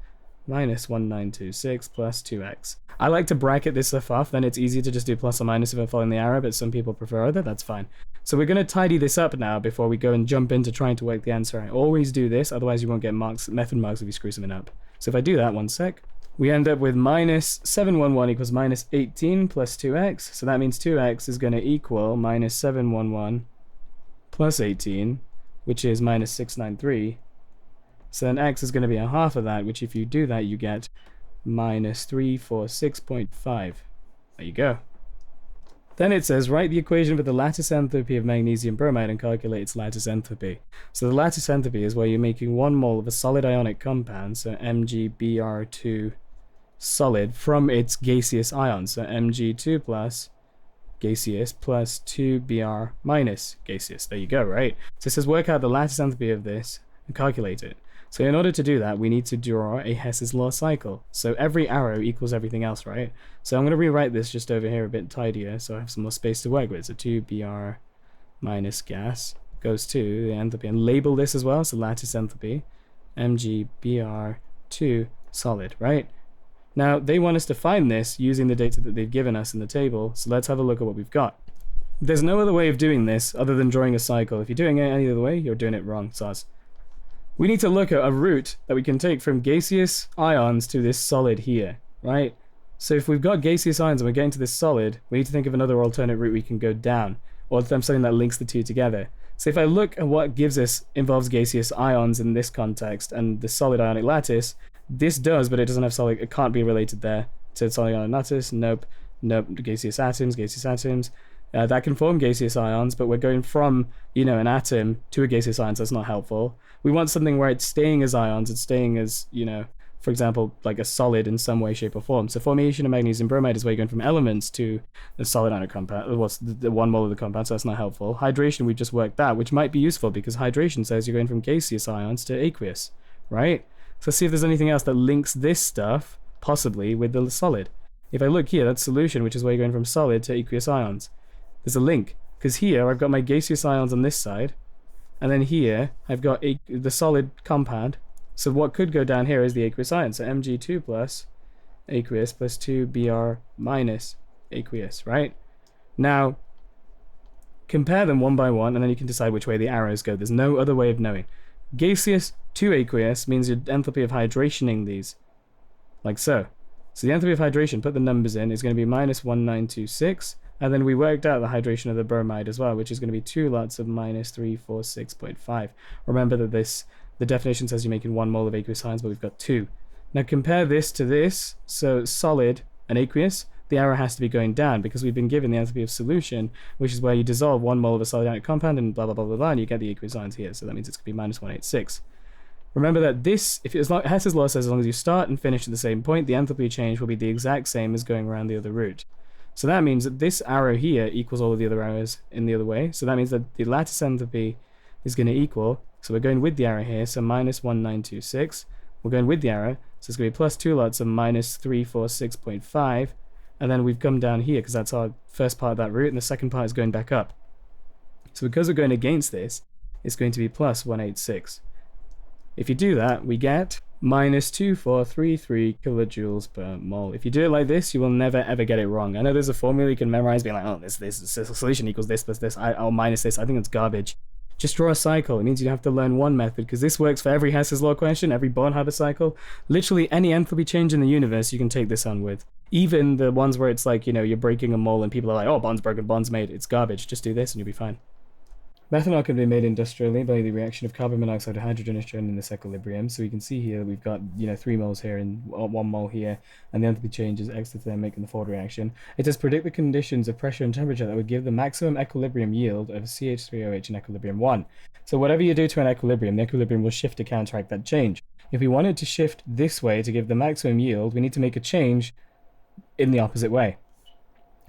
Speaker 1: minus 1926 plus 2x. I like to bracket this stuff off, then it's easy to just do plus or minus if I'm following the arrow, but some people prefer other, that's fine. So we're going to tidy this up now before we go and jump into trying to work the answer. I always do this, otherwise you won't get method marks if you screw something up. So if I do that, 1 sec, we end up with minus 711 equals minus 18 plus 2x, so that means 2x is going to equal minus 711 plus 18, which is minus 693. So then x is going to be a half of that, which if you do that, you get minus 346.5. There you go. Then it says, write the equation for the lattice enthalpy of magnesium bromide and calculate its lattice enthalpy. So the lattice enthalpy is where you're making 1 mole of a solid ionic compound, so MgBr2 solid, from its gaseous ion, so Mg2 plus gaseous plus 2Br minus gaseous. There you go, right? So it says work out the lattice enthalpy of this and calculate it. So in order to do that, we need to draw a Hess's law cycle. So every arrow equals everything else, right? So I'm going to rewrite this just over here a bit tidier so I have some more space to work with. So 2Br minus gas goes to the enthalpy, and label this as well, so lattice enthalpy, MgBr2 solid, right? Now, they want us to find this using the data that they've given us in the table, so let's have a look at what we've got. There's no other way of doing this other than drawing a cycle. If you're doing it any other way, you're doing it wrong, Saz. We need to look at a route that we can take from gaseous ions to this solid here, right? So if we've got gaseous ions and we're getting to this solid, we need to think of another alternate route we can go down, or something that links the two together. So if I look at what involves gaseous ions in this context and the solid ionic lattice, this does, but it doesn't have solid, it can't be related there to solid ionic lattice. Nope, gaseous atoms. That can form gaseous ions, but we're going from, an atom to a gaseous ion, so that's not helpful. We want something where it's staying as ions, it's staying as, for example, like a solid in some way, shape, or form. So formation of magnesium bromide is where you're going from elements to a solid ionic compound. What's the 1 mole of the compound, so that's not helpful. Hydration, we've just worked that, which might be useful because hydration says you're going from gaseous ions to aqueous, right? So let's see if there's anything else that links this stuff, possibly, with the solid. If I look here, that's solution, which is where you're going from solid to aqueous ions. There's a link, because here I've got my gaseous ions on this side, and then here I've got the solid compound. So what could go down here is the aqueous ion. So Mg2 plus aqueous plus 2Br minus aqueous, right? Now, compare them one by one, and then you can decide which way the arrows go. There's no other way of knowing. Gaseous to aqueous means your enthalpy of hydrationing these, like so. So the enthalpy of hydration, put the numbers in, is going to be minus 1926. And then we worked out the hydration of the bromide as well, which is going to be 2 lots of minus 346.5. Remember that the definition says you're making 1 mole of aqueous ions, but we've got 2. Now compare this to this. So solid and aqueous, the arrow has to be going down because we've been given the enthalpy of solution, which is where you dissolve 1 mole of a solid ionic compound and blah, blah, blah, blah, blah, and you get the aqueous ions here. So that means it's going to be minus 186. Remember that this, Hess's law says as long as you start and finish at the same point, the enthalpy change will be the exact same as going around the other route. So that means that this arrow here equals all of the other arrows in the other way. So that means that the lattice enthalpy is going to equal, so we're going with the arrow here, so minus 1926. We're going with the arrow, so it's going to be plus 2 lots of minus 346.5. And then we've come down here because that's our first part of that route, and the second part is going back up. So because we're going against this, it's going to be plus 186. If you do that, we get minus 2433 kilojoules per mole. If you do it like this, you will never ever get it wrong. I know there's a formula you can memorize, being like, oh, this solution equals this plus this, I'll minus this. I think it's garbage. Just draw a cycle. It means you have to learn one method, because this works for every Hess's law question, every Born-Haber cycle. Literally any enthalpy change in the universe you can take this on with. Even the ones where it's like, you're breaking a mole and people are like, oh, bond's broken, bond's made. It's garbage. Just do this and you'll be fine. Methanol can be made industrially by the reaction of carbon monoxide and hydrogen as shown in this equilibrium. So we can see here that we've got 3 moles here and 1 mole here, and the enthalpy change is exothermic in the forward reaction. It says predict the conditions of pressure and temperature that would give the maximum equilibrium yield of CH3OH in equilibrium 1. So whatever you do to an equilibrium, the equilibrium will shift to counteract that change. If we wanted to shift this way to give the maximum yield, we need to make a change in the opposite way.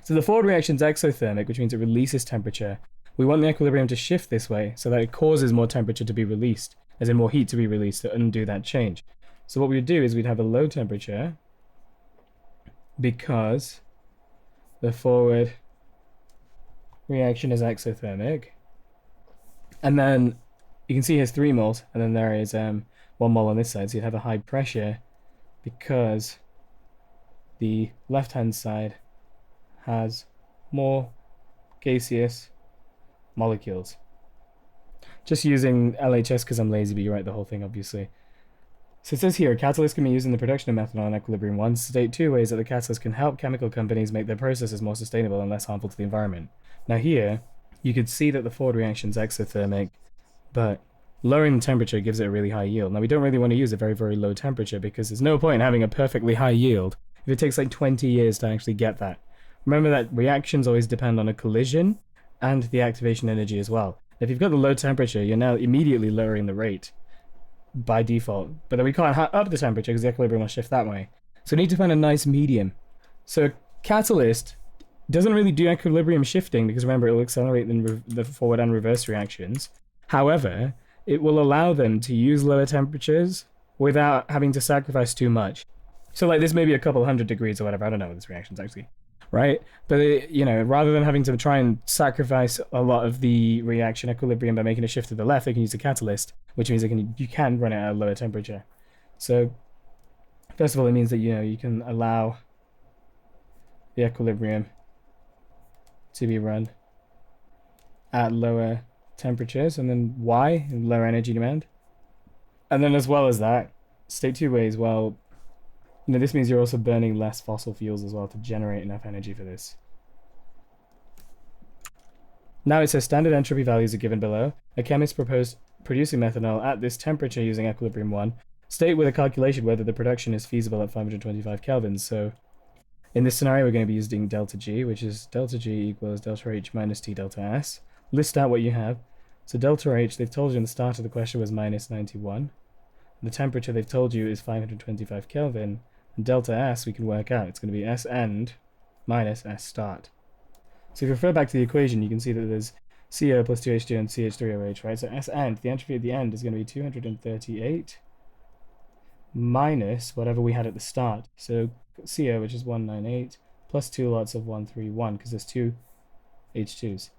Speaker 1: So the forward reaction is exothermic, which means it releases temperature. We want the equilibrium to shift this way so that it causes more temperature to be released, as in more heat to be released to undo that change. So what we would do is we'd have a low temperature because the forward reaction is exothermic. And then you can see here's 3 moles, and then there is 1 mole on this side. So you'd have a high pressure because the left-hand side has more gaseous molecules. Just using LHS because I'm lazy, but you write the whole thing, obviously. So it says here, a catalyst can be used in the production of methanol in equilibrium 1. State 2 ways that the catalyst can help chemical companies make their processes more sustainable and less harmful to the environment. Now here, you could see that the forward reaction is exothermic, but lowering the temperature gives it a really high yield. Now we don't really want to use a very, very low temperature because there's no point in having a perfectly high yield if it takes like 20 years to actually get that, Remember that reactions always depend on a collision and the activation energy as well. If you've got the low temperature, you're now immediately lowering the rate by default. But then we can't up the temperature because the equilibrium will shift that way. So we need to find a nice medium. So catalyst doesn't really do equilibrium shifting because remember, it will accelerate the forward and reverse reactions. However, it will allow them to use lower temperatures without having to sacrifice too much. So like this may be a couple hundred degrees or whatever, I don't know what this reaction's actually, right? But rather than having to try and sacrifice a lot of the reaction equilibrium by making a shift to the left, they can use a catalyst, which means you can run it at a lower temperature. So first of all, it means that you can allow the equilibrium to be run at lower temperatures, and then why? Lower energy demand. And then as well as that, state two ways, well, this means you're also burning less fossil fuels as well to generate enough energy for this. Now it says standard entropy values are given below. A chemist proposed producing methanol at this temperature using equilibrium 1. State with a calculation whether the production is feasible at 525 kelvins. So in this scenario, we're going to be using delta G, which is delta G equals delta H minus T delta S. List out what you have. So delta H, they've told you in the start of the question, was minus 91. The temperature they've told you is 525 Kelvin. And delta S we can work out. It's going to be S end minus S start. So if you refer back to the equation, you can see that there's CO plus 2H2 and CH3OH, right? So S end, the entropy at the end is going to be 238 minus whatever we had at the start. So CO, which is 198, plus 2 lots of 131, because there's 2 H2s.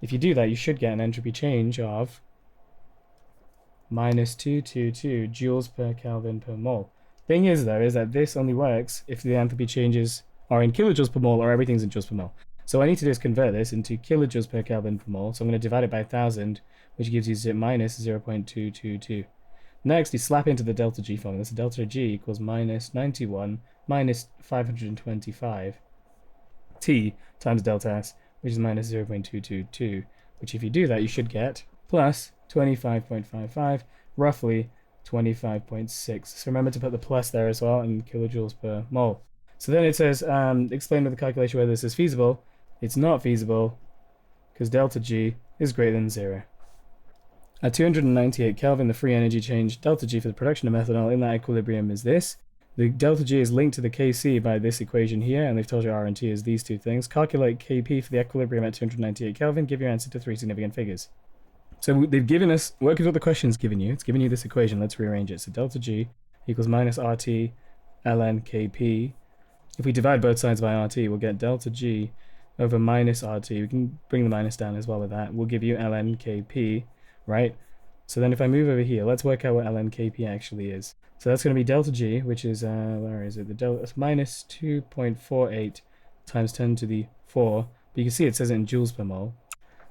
Speaker 1: If you do that, you should get an entropy change of minus 222 joules per Kelvin per mole. Thing is, though, is that this only works if the enthalpy changes are in kilojoules per mole or everything's in joules per mole. So what I need to do is convert this into kilojoules per Kelvin per mole. So I'm going to divide it by 1,000, which gives you minus 0.222. Next, you slap into the delta G formula. So delta G equals minus 91 minus 525 T times delta S, which is minus 0.222, which if you do that, you should get plus 25.55, roughly 25.6. So remember to put the plus there as well in kilojoules per mole. So then it says, explain with the calculation whether this is feasible. It's not feasible because delta G is greater than 0. At 298 Kelvin, the free energy change delta G for the production of methanol in that equilibrium is this. The delta G is linked to the Kc by this equation here, and they've told you R and T is these two things. Calculate Kp for the equilibrium at 298 Kelvin, give your answer to 3 significant figures. So they've given us, work with what the question's given you. It's given you this equation. Let's rearrange it. So delta G equals minus RT ln Kp. If we divide both sides by RT, we'll get delta G over minus RT. We can bring the minus down as well with that. We'll give you ln Kp, right? So then if I move over here, let's work out what ln Kp actually is. So that's going to be delta G, which is, where is it? The delta minus 2.48 times 10 to the 4. But you can see it says it in joules per mole,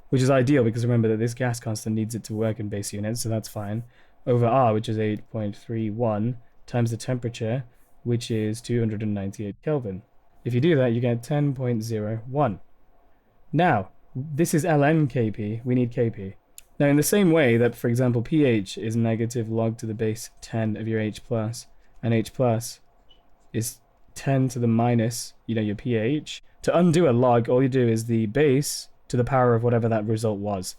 Speaker 1: which is ideal because remember that this gas constant needs it to work in base units, so that's fine. Over R, which is 8.31, times the temperature, which is 298 Kelvin. If you do that, you get 10.01. Now, this is ln Kp, we need Kp. Now, in the same way that, for example, pH is negative log to the base 10 of your H+, and H+ is 10 to the minus, your pH, to undo a log, all you do is the base to the power of whatever that result was.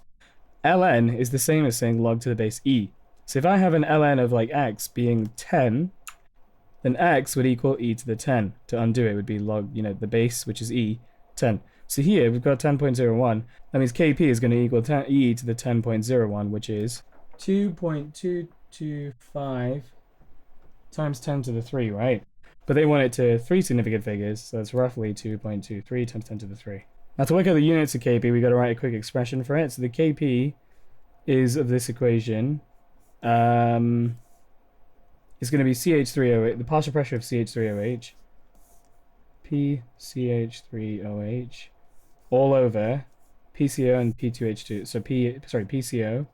Speaker 1: ln is the same as saying log to the base e. So if I have an ln of like x being 10, then x would equal e to the 10. To undo it would be log, the base, which is e, 10. So here we've got 10.01. That means Kp is going to equal e to the 10.01, which is 2.225 times 10 to the 3, right? But they want it to 3 significant figures, so that's roughly 2.23 times 10 to the 3. Now to work out the units of Kp, we've got to write a quick expression for it. So the Kp is of this equation, is going to be CH3OH, the partial pressure of CH3OH, PCH3OH, all over PCO and P2H2. So PCO,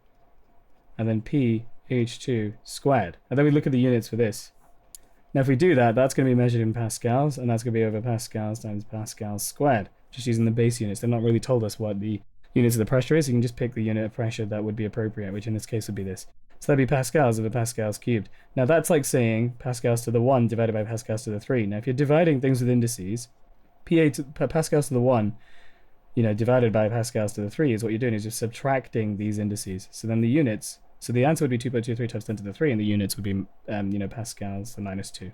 Speaker 1: and then PH2 squared. And then we look at the units for this. Now if we do that, that's going to be measured in pascals, and that's going to be over pascals times pascals squared. Just using the base units. They've not really told us what the units of the pressure is. You can just pick the unit of pressure that would be appropriate, which in this case would be this. So that'd be pascals over pascals cubed. Now that's like saying pascals to the 1 divided by pascals to the 3. Now if you're dividing things with indices, Pascals to the 1, divided by Pascals to the 3 is what you're doing is just subtracting these indices. So then the units, so the answer would be 2.23 times 10 to the 3, and the units would be, Pascals to minus 2.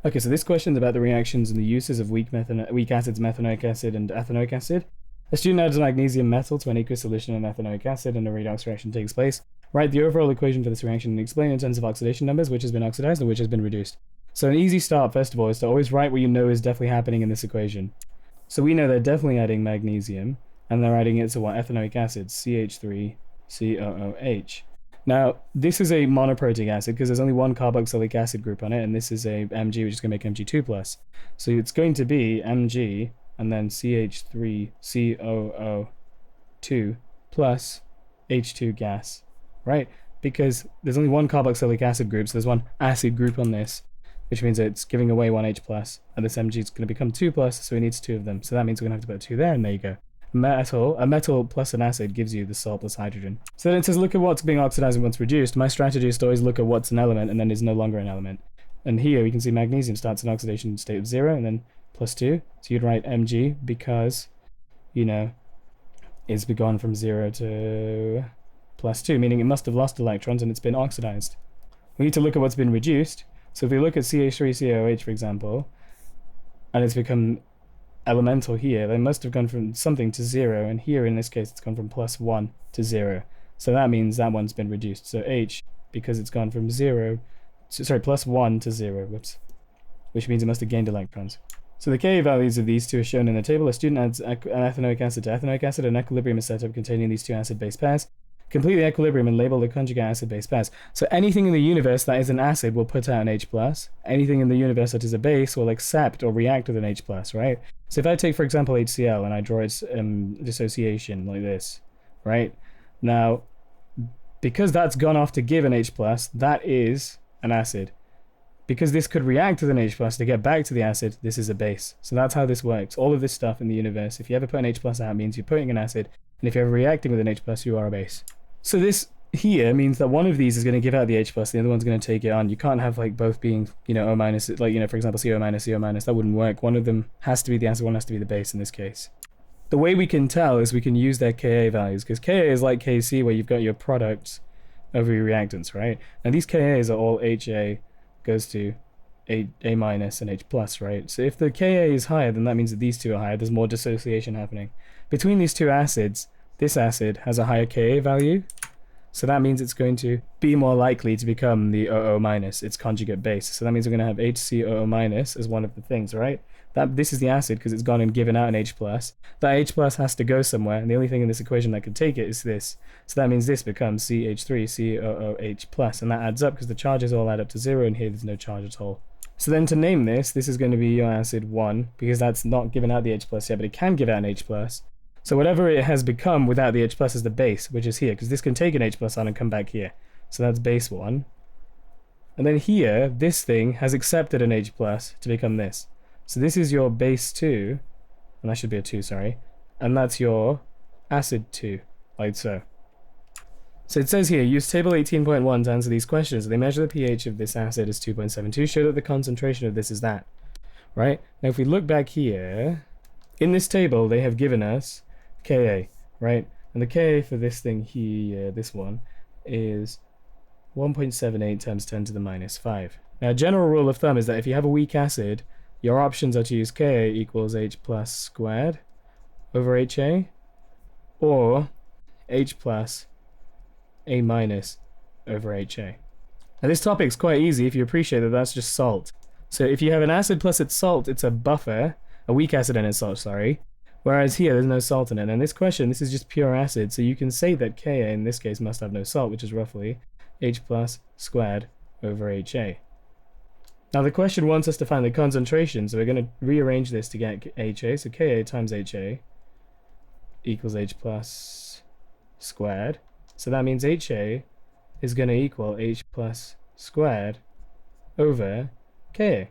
Speaker 1: Okay, so this question is about the reactions and the uses of weak acids, methanoic acid, and ethanoic acid. A student adds a magnesium metal to an aqueous solution of ethanoic acid, and a redox reaction takes place. Write the overall equation for this reaction and explain in terms of oxidation numbers which has been oxidized and which has been reduced. So an easy start, first of all, is to always write what you know is definitely happening in this equation. So we know they're definitely adding magnesium, and they're adding it to what? Ethanoic acid, CH3COOH. Now, this is a monoprotic acid because there's only one carboxylic acid group on it, and this is a Mg, which is going to make Mg2+. So it's going to be Mg and then CH3COO2 plus H2 gas, right? Because there's only one carboxylic acid group, so there's one acid group on this, which means it's giving away one H+, and this Mg is going to become 2+, so it needs 2 of them. So that means we're going to have to put 2 there, and there you go. A metal plus an acid gives you the salt plus hydrogen. So then it says look at what's being oxidized and what's reduced. My strategy is to always look at what's an element and then is no longer an element. And here we can see magnesium starts an oxidation state of 0 and then plus 2. So you'd write Mg because, it's gone from 0 to plus 2, meaning it must have lost electrons and it's been oxidized. We need to look at what's been reduced. So if we look at CH3COOH, for example, and it's become elemental here, they must have gone from something to 0, and here in this case it's gone from plus 1 to 0. So that means that one's been reduced. So H, because it's gone from plus 1 to 0, which means it must have gained electrons. So the Ka values of these two are shown in the table. A student adds an ethanoic acid to ethanoic acid, and equilibrium is set up containing these two acid-base pairs. Complete the equilibrium and label the conjugate acid-base pairs. So anything in the universe that is an acid will put out an H+. Anything in the universe that is a base will accept or react with an H+, right? So if I take, for example, HCl and I draw its dissociation like this, right? Now, because that's gone off to give an H+, that is an acid. Because this could react with an H+, to get back to the acid, this is a base. So that's how this works. All of this stuff in the universe, if you ever put an H+ out, means you're putting an acid, and if you're ever reacting with an H+, you are a base. So this here means that one of these is going to give out the H+, the other one's going to take it on. You can't have like both being, O-, for example, CO-, CO-, that wouldn't work. One of them has to be the acid, one has to be the base in this case. The way we can tell is we can use their Ka values, because Ka is like Kc, where you've got your products over your reactants, right? And these Kas are all HA goes to A- and H+, right? So if the Ka is higher, then that means that these two are higher. There's more dissociation happening. Between these two acids, this acid has a higher Ka value, so that means it's going to be more likely to become the OO-, its conjugate base. So that means we're going to have HCOO- as one of the things, right? This is the acid because it's gone and given out an H+. That H+ has to go somewhere, and the only thing in this equation that can take it is this. So that means this becomes CH3COOH+, and that adds up because the charges all add up to 0, and here there's no charge at all. So then to name this is going to be your acid 1, because that's not given out the H+ yet, but it can give out an H+. So whatever it has become without the H+ is the base, which is here, because this can take an H+ on and come back here. So that's base 1. And then here, this thing has accepted an H+ to become this. So this is your base 2, and that should be a 2, sorry. And that's your acid 2, like so. So it says here, use table 18.1 to answer these questions. They measure the pH of this acid as 2.72, show that the concentration of this is that, right? Now if we look back here, in this table they have given us Ka, right? And the Ka for this thing here, this one, is 1.78 times 10 to the minus 5. Now a general rule of thumb is that if you have a weak acid, your options are to use Ka equals H+ squared over HA, or H+ A- over HA. Now this topic's quite easy if you appreciate that that's just salt. So if you have an acid plus its salt, it's a buffer, a weak acid and its salt, sorry. Whereas here, there's no salt in it. And in this question, this is just pure acid, so you can say that Ka in this case must have no salt, which is roughly H+ squared over HA. Now the question wants us to find the concentration, so we're going to rearrange this to get HA. So Ka times HA equals H+ squared. So that means HA is going to equal H+ squared over Ka.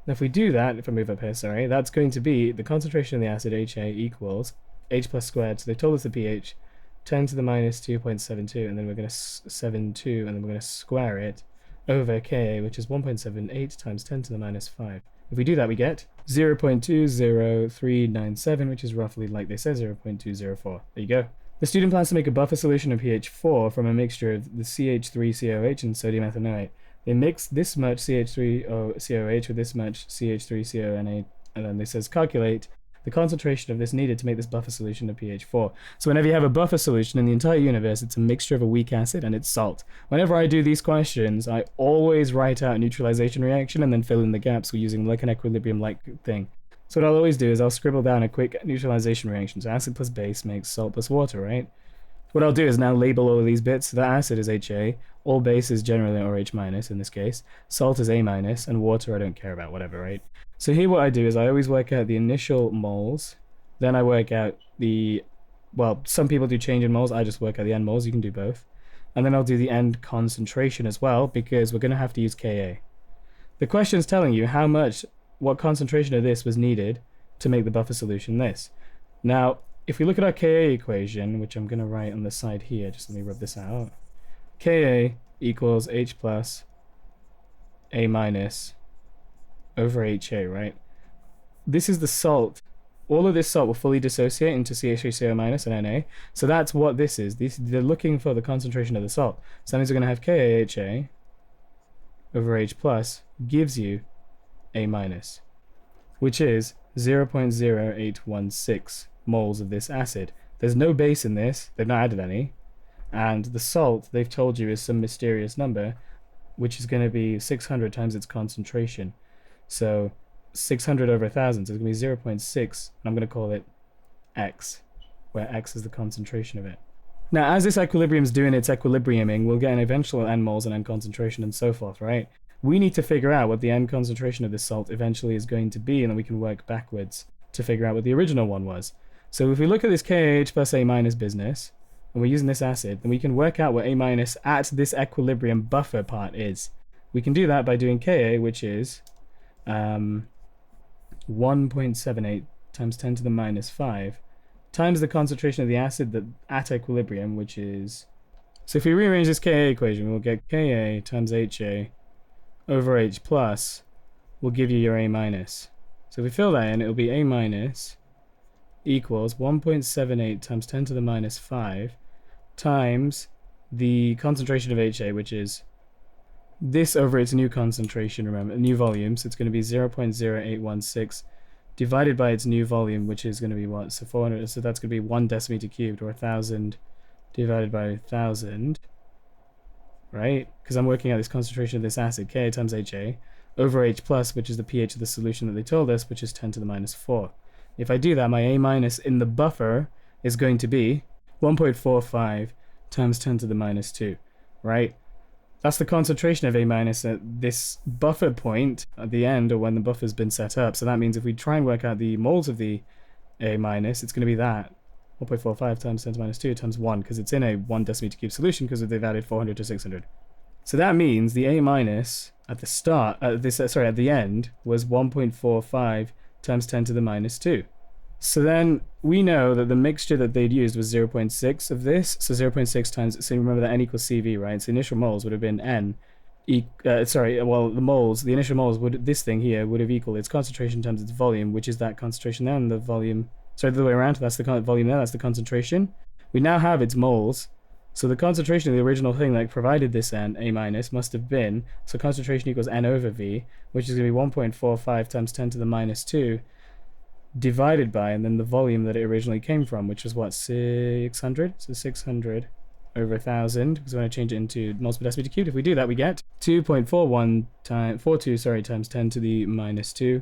Speaker 1: Now if we do that, if I move up here, sorry, that's going to be the concentration of the acid HA equals H+ squared. So they told us the pH, 10 to the minus 2.72, and then we're going to 72, and then we're going to square it over Ka, which is 1.78 times 10 to the minus 5. If we do that, we get 0.20397, which is roughly, like they said, 0.204. There you go. The student plans to make a buffer solution of pH 4 from a mixture of the CH3COH and sodium ethanoate. They mix this much CH3COH with this much CH3CONA, and then this says calculate the concentration of this needed to make this buffer solution of pH 4. So whenever you have a buffer solution in the entire universe, it's a mixture of a weak acid and its salt. Whenever I do these questions, I always write out a neutralization reaction and then fill in the gaps using like an equilibrium-like thing. So what I'll always do is I'll scribble down a quick neutralization reaction. So acid plus base makes salt plus water, right? What I'll do is now label all of these bits. So that acid is HA, all base is generally OH minus in this case, salt is A minus, and water I don't care about, whatever, right? So here what I do is I always work out the initial moles, then I work out the, well, some people do change in moles, I just work out the end moles, you can do both. And then I'll do the end concentration as well, because we're going to have to use Ka. The question's telling you how much, what concentration of this was needed to make the buffer solution this. Now, if we look at our Ka equation, which I'm going to write on the side here, just let me rub this out. Ka equals H plus A minus over HA, right? This is the salt. All of this salt will fully dissociate into CH3CO minus and Na. So that's what this is. They're looking for the concentration of the salt. So that means we're going to have KaHA over H plus gives you A minus, which is 0.0816 moles of this acid. There's no base in this, they've not added any, and the salt they've told you is some mysterious number, which is going to be 600 times its concentration. So 600 over 1,000, so it's going to be 0.6, and I'm going to call it X, where X is the concentration of it. Now, as this equilibrium is doing its equilibriuming, we'll get an eventual end moles and end concentration and so forth, right? We need to figure out what the end concentration of this salt eventually is going to be, and then we can work backwards to figure out what the original one was. So if we look at this KH plus A minus business, and we're using this acid, then we can work out what A minus at this equilibrium buffer part is. We can do that by doing Ka, which is 1.78 times 10 to the minus 5 times the concentration of the acid that at equilibrium, which is... So if we rearrange this Ka equation, we'll get Ka times HA over H plus will give you your A minus. So if we fill that in, it'll be A minus equals 1.78 times 10 to the minus 5 times the concentration of HA, which is this over its new concentration, remember, new volume, so it's going to be 0.0816 divided by its new volume, which is going to be what? So 400, so that's going to be 1 decimeter cubed, or 1,000 divided by 1,000, right? Because I'm working out this concentration of this acid, Ka times HA, over H plus, which is the pH of the solution that they told us, which is 10 to the minus 4. If I do that, my A minus in the buffer is going to be 1.45 times 10 to the minus 2, right? That's the concentration of A minus at this buffer point at the end, or when the buffer's been set up. So that means if we try and work out the moles of the A minus, it's going to be that 1.45 times 10 to the minus 2 times 1, because it's in a 1 decimeter cube solution because they've added 400 to 600. So that means the A minus at the start, at the end, was 1.45 times 10 to the minus 2. So then we know that the mixture that they'd used was 0.6 of this. So 0.6 times, so remember that N equals CV, right? So initial moles would have been N. The initial moles would, this thing here would have equaled its concentration times its volume, which is that concentration there, and the volume, the other way around, that's the volume there, that's the concentration. We now have its moles. So the concentration of the original thing that provided this N, A minus, must have been, so concentration equals N over V, which is going to be 1.45 times 10 to the minus 2, divided by, and then the volume that it originally came from, which was what, 600? So 600 over 1,000, because we're going to change it into moles per decimeter cubed. If we do that, we get 2.42 times 10 to the minus 2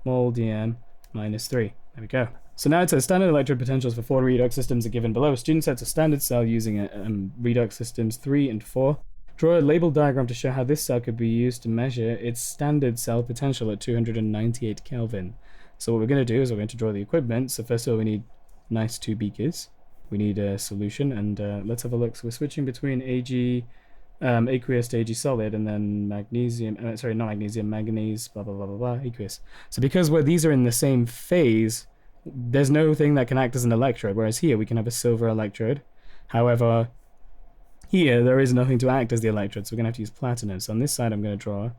Speaker 1: mole dm minus 3. There we go. So now it says standard electrode potentials for 4 redox systems are given below. Student sets a standard cell using redox systems 3 and 4. Draw a labeled diagram to show how this cell could be used to measure its standard cell potential at 298 Kelvin. So what we're going to do is we're going to draw the equipment. So first of all, we need nice 2 beakers. We need a solution, and let's have a look. So we're switching between aqueous to Ag solid, and then magnesium, manganese, blah, blah, blah, blah, blah, aqueous. So because these are in the same phase, there's no thing that can act as an electrode, whereas here we can have a silver electrode. However, here there is nothing to act as the electrode, so we're going to have to use platinum. So on this side I'm going to draw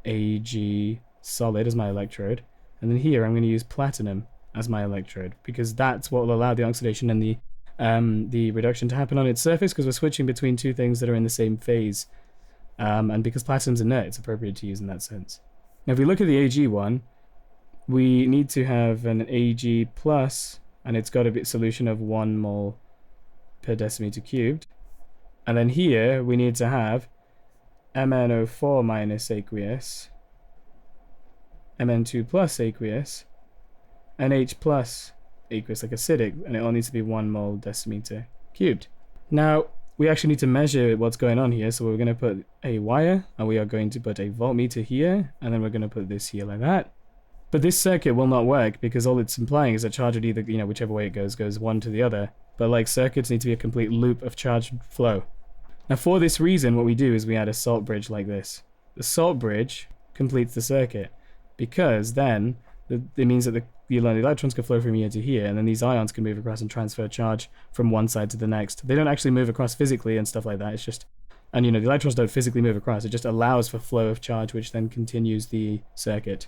Speaker 1: Ag solid as my electrode, And then here I'm going to use platinum as my electrode, because that's what will allow the oxidation and the reduction to happen on its surface, because we're switching between two things that are in the same phase. And because platinum's inert, it's appropriate to use in that sense. Now if we look at the Ag one, we need to have an Ag plus, and it's got a solution of 1 mole per decimeter cubed. And then here we need to have MnO4 minus aqueous, Mn2 plus aqueous, NH plus aqueous, like acidic, and it all needs to be 1 mole decimeter cubed. Now, we actually need to measure what's going on here, so we're going to put a wire, and we are going to put a voltmeter here, and then we're going to put this here like that. But this circuit will not work, because all it's implying is that charge would either, whichever way it goes one to the other. But like circuits need to be a complete loop of charge flow. Now for this reason, what we do is we add a salt bridge like this. The salt bridge completes the circuit, because then it means that the electrons can flow from here to here, and then these ions can move across and transfer charge from one side to the next. They don't actually move across physically and stuff like that, it's just, and the electrons don't physically move across, it just allows for flow of charge, which then continues the circuit.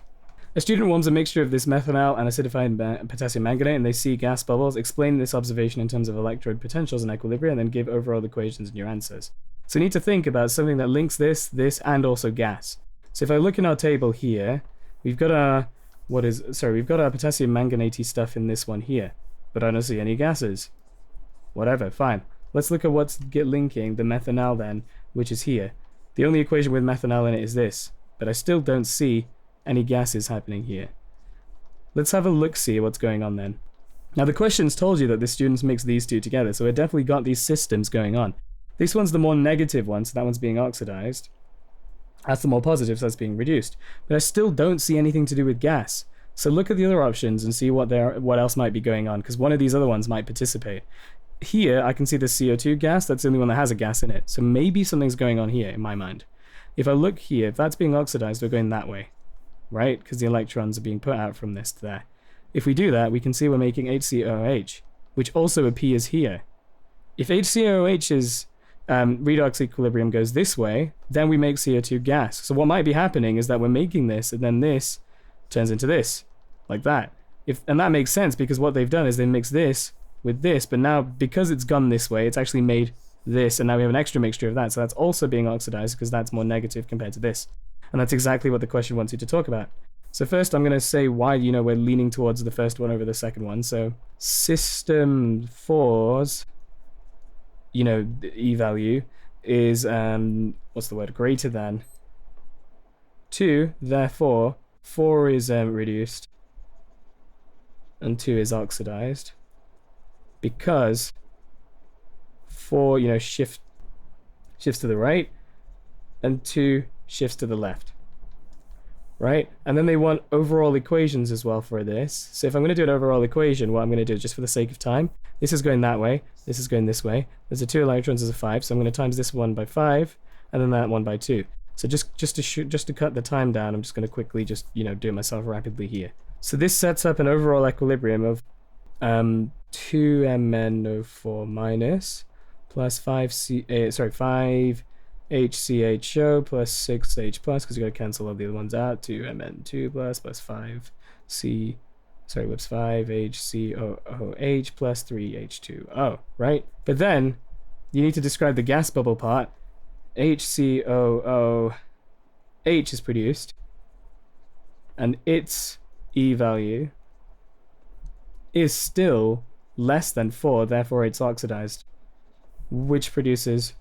Speaker 1: A student warms a mixture of this methanol and acidified potassium manganate, and they see gas bubbles. Explain this observation in terms of electrode potentials and equilibrium, and then give overall equations in your answers. So you need to think about something that links this, and also gas. So if I look in our table here, we've got our potassium manganate stuff in this one here, but I don't see any gases. Whatever, fine. Let's look at what's linking the methanol then, which is here. The only equation with methanol in it is this, but I still don't see any gases happening here. Let's have a look-see what's going on then. Now the questions told you that the students mix these two together, so we've definitely got these systems going on. This one's the more negative one, so that one's being oxidized. That's the more positive, so that's being reduced. But I still don't see anything to do with gas. So look at the other options and see what else might be going on, because one of these other ones might participate. Here, I can see the CO2 gas, that's the only one that has a gas in it. So maybe something's going on here, in my mind. If I look here, if that's being oxidized, we're going that way, right? Because the electrons are being put out from this to there. If we do that, we can see we're making HCOOH, which also appears here. If HCOOH's redox equilibrium goes this way, then we make CO2 gas. So what might be happening is that we're making this, and then this turns into this, like that. And that makes sense, because what they've done is they mix this with this, but now because it's gone this way, it's actually made this, and now we have an extra mixture of that, so that's also being oxidized because that's more negative compared to this. And that's exactly what the question wants you to talk about. So first I'm going to say why we're leaning towards the first one over the second one. So system 4's the E value is greater than 2, therefore 4 is reduced and 2 is oxidized, because 4 shifts to the right and 2 shifts to the left, right? And then they want overall equations as well for this. So if I'm going to do an overall equation, what I'm going to do, just for the sake of time, this is going that way, this is going this way, there's a 2 electrons, there's a 5, so I'm going to times this one by 5 and then that one by 2. So just to cut the time down, I'm just going to quickly do it myself rapidly here. So this sets up an overall equilibrium of 2MnO4 minus plus 5HCHO plus 6H plus, because you got to cancel all the other ones out, 2Mn2 plus 5HCOOH plus 3H2O, right? But then you need to describe the gas bubble part. HCOOH is produced, and its E value is still less than 4, therefore it's oxidized, which produces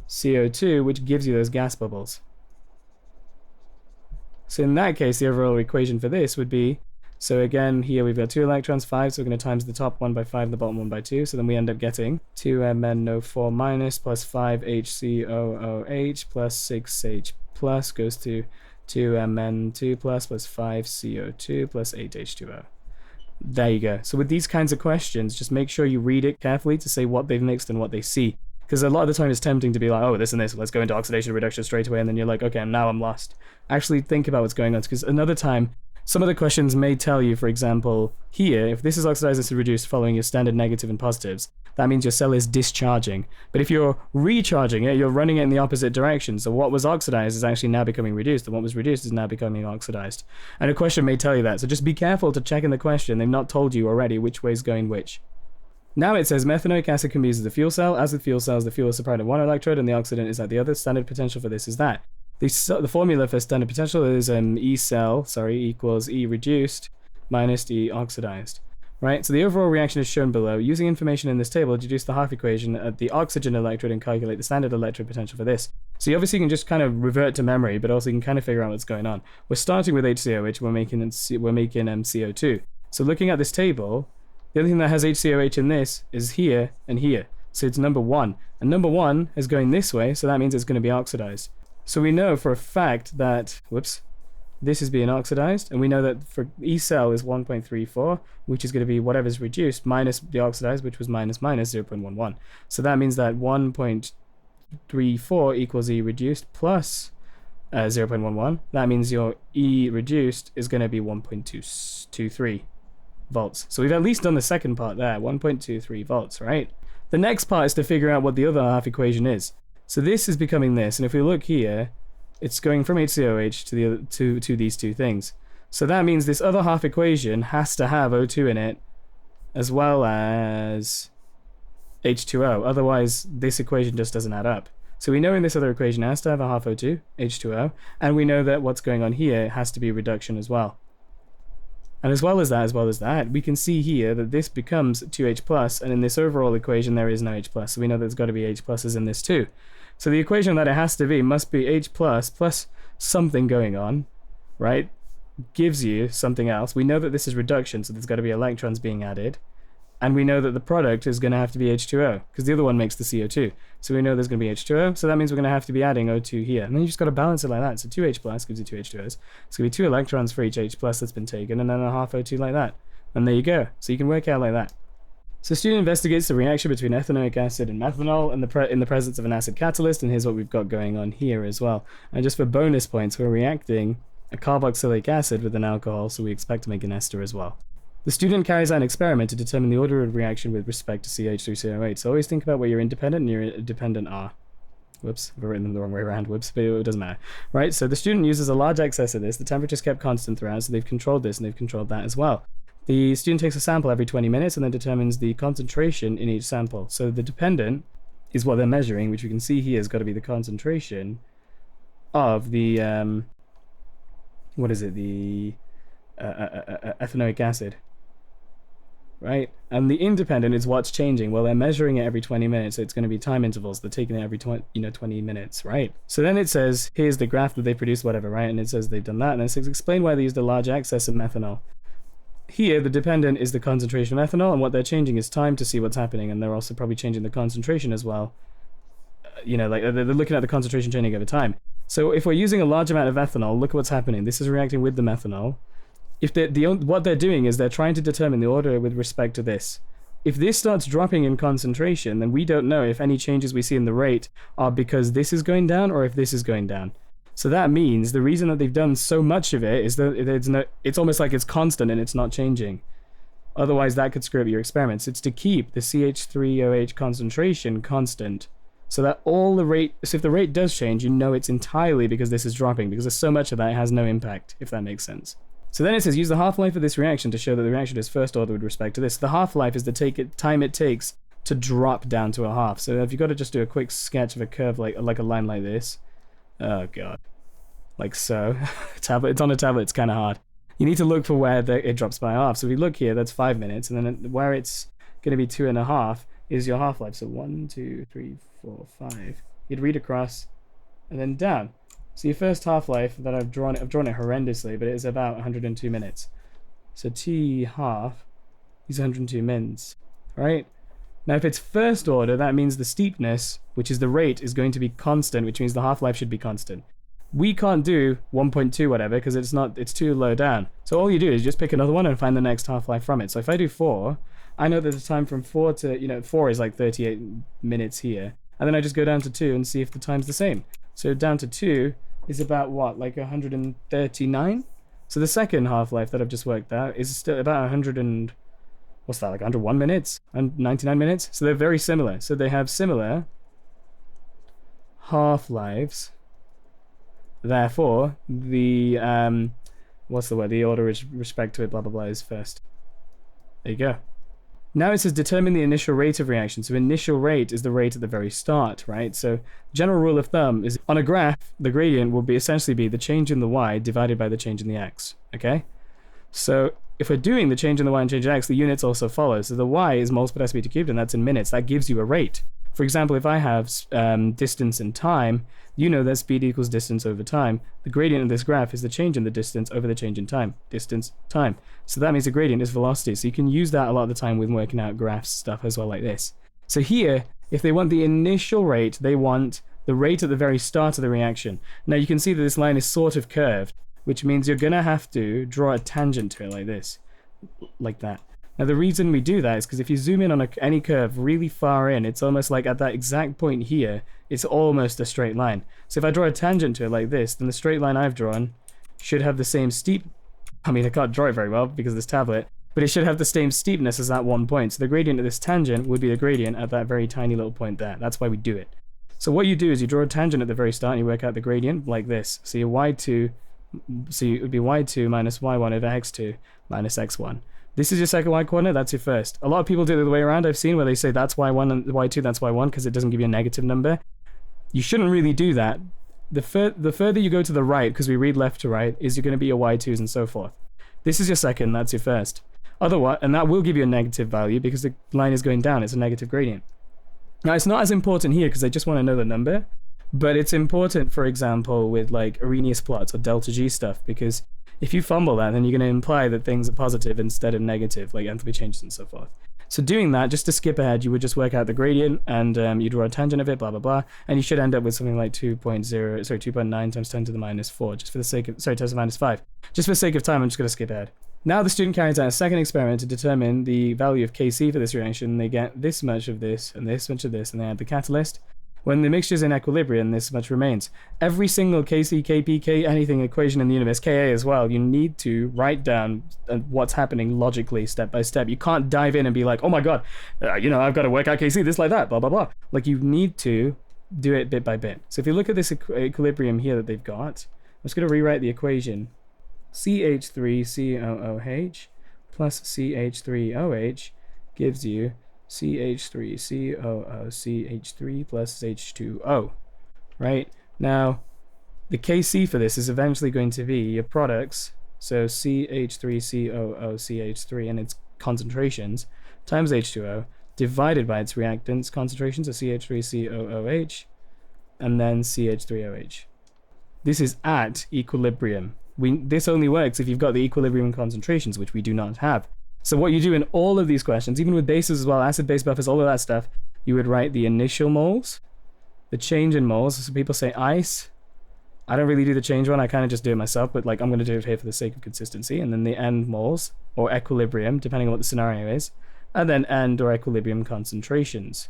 Speaker 1: CO2, which gives you those gas bubbles. So in that case, the overall equation for this would be, so again, here we've got 2 electrons, 5, so we're going to times the top one by 5 and the bottom one by 2, so then we end up getting 2MnO4 minus plus 5HCOOH plus 6H plus goes to 2Mn2 plus 5CO2 plus 8H2O. There you go. So with these kinds of questions, just make sure you read it carefully to say what they've mixed and what they see. Because a lot of the time it's tempting to be like, oh, this and this, let's go into oxidation reduction straight away, and then you're like, okay, now I'm lost. Actually think about what's going on, because another time Some of the questions may tell you, for example, here, if this is oxidized, this is reduced following your standard negative and positives. That means your cell is discharging. But if you're recharging it, you're running it in the opposite direction. So what was oxidized is actually now becoming reduced, and what was reduced is now becoming oxidized. And a question may tell you that. So just be careful to check in the question. They've not told you already which way is going which. Now it says methanoic acid can be used as the fuel cell. As with fuel cells, the fuel is supplied at one electrode and the oxidant is at the other. Standard potential for this is that. The formula for standard potential is E cell, equals E reduced minus E oxidized. Right? So the overall reaction is shown below. Using information in this table, deduce the half equation at the oxygen electrode and calculate the standard electrode potential for this. So you obviously can just kind of revert to memory, but also you can kind of figure out what's going on. We're starting with HCOH, we're making CO2. So looking at this table, the only thing that has HCOH in this is here and here. So it's number 1. And number 1 is going this way, so that means it's going to be oxidized. So we know for a fact that, this is being oxidized, and we know that for E cell is 1.34, which is going to be whatever's reduced minus the oxidized, which was minus 0.11. So that means that 1.34 equals E reduced plus 0.11. That means your E reduced is going to be 1.223 volts. So we've at least done the second part there, 1.23 volts, right? The next part is to figure out what the other half equation is. So this is becoming this, and if we look here, it's going from HCOH to the other, to these two things. So that means this other half equation has to have O2 in it, as well as H2O. Otherwise, this equation just doesn't add up. So we know in this other equation it has to have a half O2, H2O, and we know that what's going on here has to be reduction as well. And as well as that, we can see here that this becomes 2H+, and in this overall equation there is no H+, so we know there's got to be H+ in this too. So the equation that it has to be must be H+ plus something going on, right? Gives you something else. We know that this is reduction, so there's got to be electrons being added. And we know that the product is going to have to be H2O, because the other one makes the CO2. So we know there's going to be H2O, so that means we're going to have to be adding O2 here. And then you just got to balance it like that. So 2H+ gives you 2 H2Os. It's going to be 2 electrons for each H+ that's been taken, and then a half O2 like that. And there you go. So you can work out like that. So student investigates the reaction between ethanoic acid and methanol in the presence of an acid catalyst, and here's what we've got going on here as well. And just for bonus points, we're reacting a carboxylic acid with an alcohol, so we expect to make an ester as well. The student carries out an experiment to determine the order of reaction with respect to CH3COH. So always think about where your independent and your dependent are. Whoops, I've written them the wrong way around, whoops, but it doesn't matter. Right, so the student uses a large excess of this, the temperature's kept constant throughout, so they've controlled this and they've controlled that as well. The student takes a sample every 20 minutes and then determines the concentration in each sample. So the dependent is what they're measuring, which we can see here has got to be the concentration of the, the ethanoic acid. Right? And the independent is what's changing. Well, they're measuring it every 20 minutes, so it's going to be time intervals. They're taking it every 20 minutes, right? So then it says, here's the graph that they produced, whatever, right? And it says they've done that, and it says, explain why they used a large excess of methanol. Here, the dependent is the concentration of ethanol, and what they're changing is time to see what's happening, and they're also probably changing the concentration as well. Like they're looking at the concentration changing over time. So if we're using a large amount of ethanol, look at what's happening. This is reacting with the methanol. If what they're doing is they're trying to determine the order with respect to this. If this starts dropping in concentration, then we don't know if any changes we see in the rate are because this is going down or if this is going down. So that means the reason that they've done so much of it is that it's almost like it's constant and it's not changing. Otherwise, that could screw up your experiments. It's to keep the CH3OH concentration constant, so that so if the rate does change, you know it's entirely because this is dropping, because there's so much of that it has no impact, if that makes sense. So then it says, use the half-life of this reaction to show that the reaction is first order with respect to this. The half-life is the time it takes to drop down to a half. So if you've got to just do a quick sketch of a curve like a line like this. Oh god. Like so. It's on a tablet, it's kind of hard. You need to look for where it drops by half. So if we look here, that's 5 minutes, and then where it's going to be 2.5 is your half-life. So 1, 2, 3, 4, 5. You'd read across and then down. So your first half-life that I've drawn it horrendously, but it is about 102 minutes. So T half is 102 mins, right? Now if it's first order, that means the steepness, which is the rate, is going to be constant, which means the half-life should be constant. We can't do 1.2 whatever, because it's too low down. So all you do is just pick another one and find the next half-life from it. So if I do 4, I know that the time from 4 to, 4 is like 38 minutes here. And then I just go down to 2 and see if the time's the same. So down to 2 is about what, like 139? So the second half-life that I've just worked out is still about 100 and... what's that, like 101 minutes? And 99 minutes? So they're very similar. So they have similar half-lives. Therefore, the... what's the word? The order with respect to it, blah, blah, blah, is first. There you go. Now it says determine the initial rate of reaction. So initial rate is the rate at the very start, right? So general rule of thumb is on a graph, the gradient will be essentially be the change in the y divided by the change in the x, okay? So if we're doing the change in the y and change in x, the units also follow. So the y is moles per decimeter cubed, and that's in minutes. That gives you a rate. For example, if I have distance and time, you know that speed equals distance over time. The gradient of this graph is the change in the distance over the change in time. Distance, time. So that means the gradient is velocity. So you can use that a lot of the time with working out graphs stuff as well, like this. So here, if they want the initial rate, they want the rate at the very start of the reaction. Now you can see that this line is sort of curved, which means you're going to have to draw a tangent to it like this. Like that. Now the reason we do that is because if you zoom in on any curve really far in, it's almost like at that exact point here, it's almost a straight line. So if I draw a tangent to it like this, then the straight line I've drawn should have the same steep... I mean, I can't draw it very well because of this tablet, but it should have the same steepness as that one point. So the gradient of this tangent would be the gradient at that very tiny little point there. That's why we do it. So what you do is you draw a tangent at the very start and you work out the gradient like this. So your y2, so it would be y2 minus y1 over x2 minus x1. This is your second y coordinate, that's your first. A lot of people do it the other way around, I've seen, where they say that's y1 and y2, that's y1, because it doesn't give you a negative number. You shouldn't really do that. The further you go to the right, because we read left to right, is you're going to be your y2s and so forth. This is your second, that's your first. Otherwise, and that will give you a negative value because the line is going down, it's a negative gradient. Now, it's not as important here because they just want to know the number, but it's important, for example, with like Arrhenius plots or delta G stuff, because if you fumble that, then you're going to imply that things are positive instead of negative, like enthalpy changes and so forth. So doing that, just to skip ahead, you would just work out the gradient, and you draw a tangent of it, blah, blah, blah, and you should end up with something like 2.9 times 10 to the minus 4, just for the sake of, 10 to the minus 5. Just for the sake of time, I'm just going to skip ahead. Now the student carries out a second experiment to determine the value of Kc for this reaction. They get this much of this, and this much of this, and they add the catalyst. When the mixture is in equilibrium, this much remains. Every single Kc, Kp, K, anything equation in the universe, Ka as well, you need to write down what's happening logically, step by step. You can't dive in and be like, oh my god, I've got to work out Kc, this like that, blah, blah, blah. Like, you need to do it bit by bit. So if you look at this equilibrium here that they've got, I'm just going to rewrite the equation. CH3COOH plus CH3OH gives you CH3COOCH3 plus H2O, right? Now, the Kc for this is eventually going to be your products, so CH3COOCH3 and its concentrations times H2O divided by its reactants concentrations of CH3COOH and then CH3OH. This is at equilibrium. This only works if you've got the equilibrium concentrations, which we do not have. So what you do in all of these questions, even with bases as well, acid-base buffers, all of that stuff, you would write the initial moles, the change in moles. So people say ice. I don't really do the change one. I kind of just do it myself, but like I'm going to do it here for the sake of consistency. And then the end moles, or equilibrium, depending on what the scenario is. And then end or equilibrium concentrations,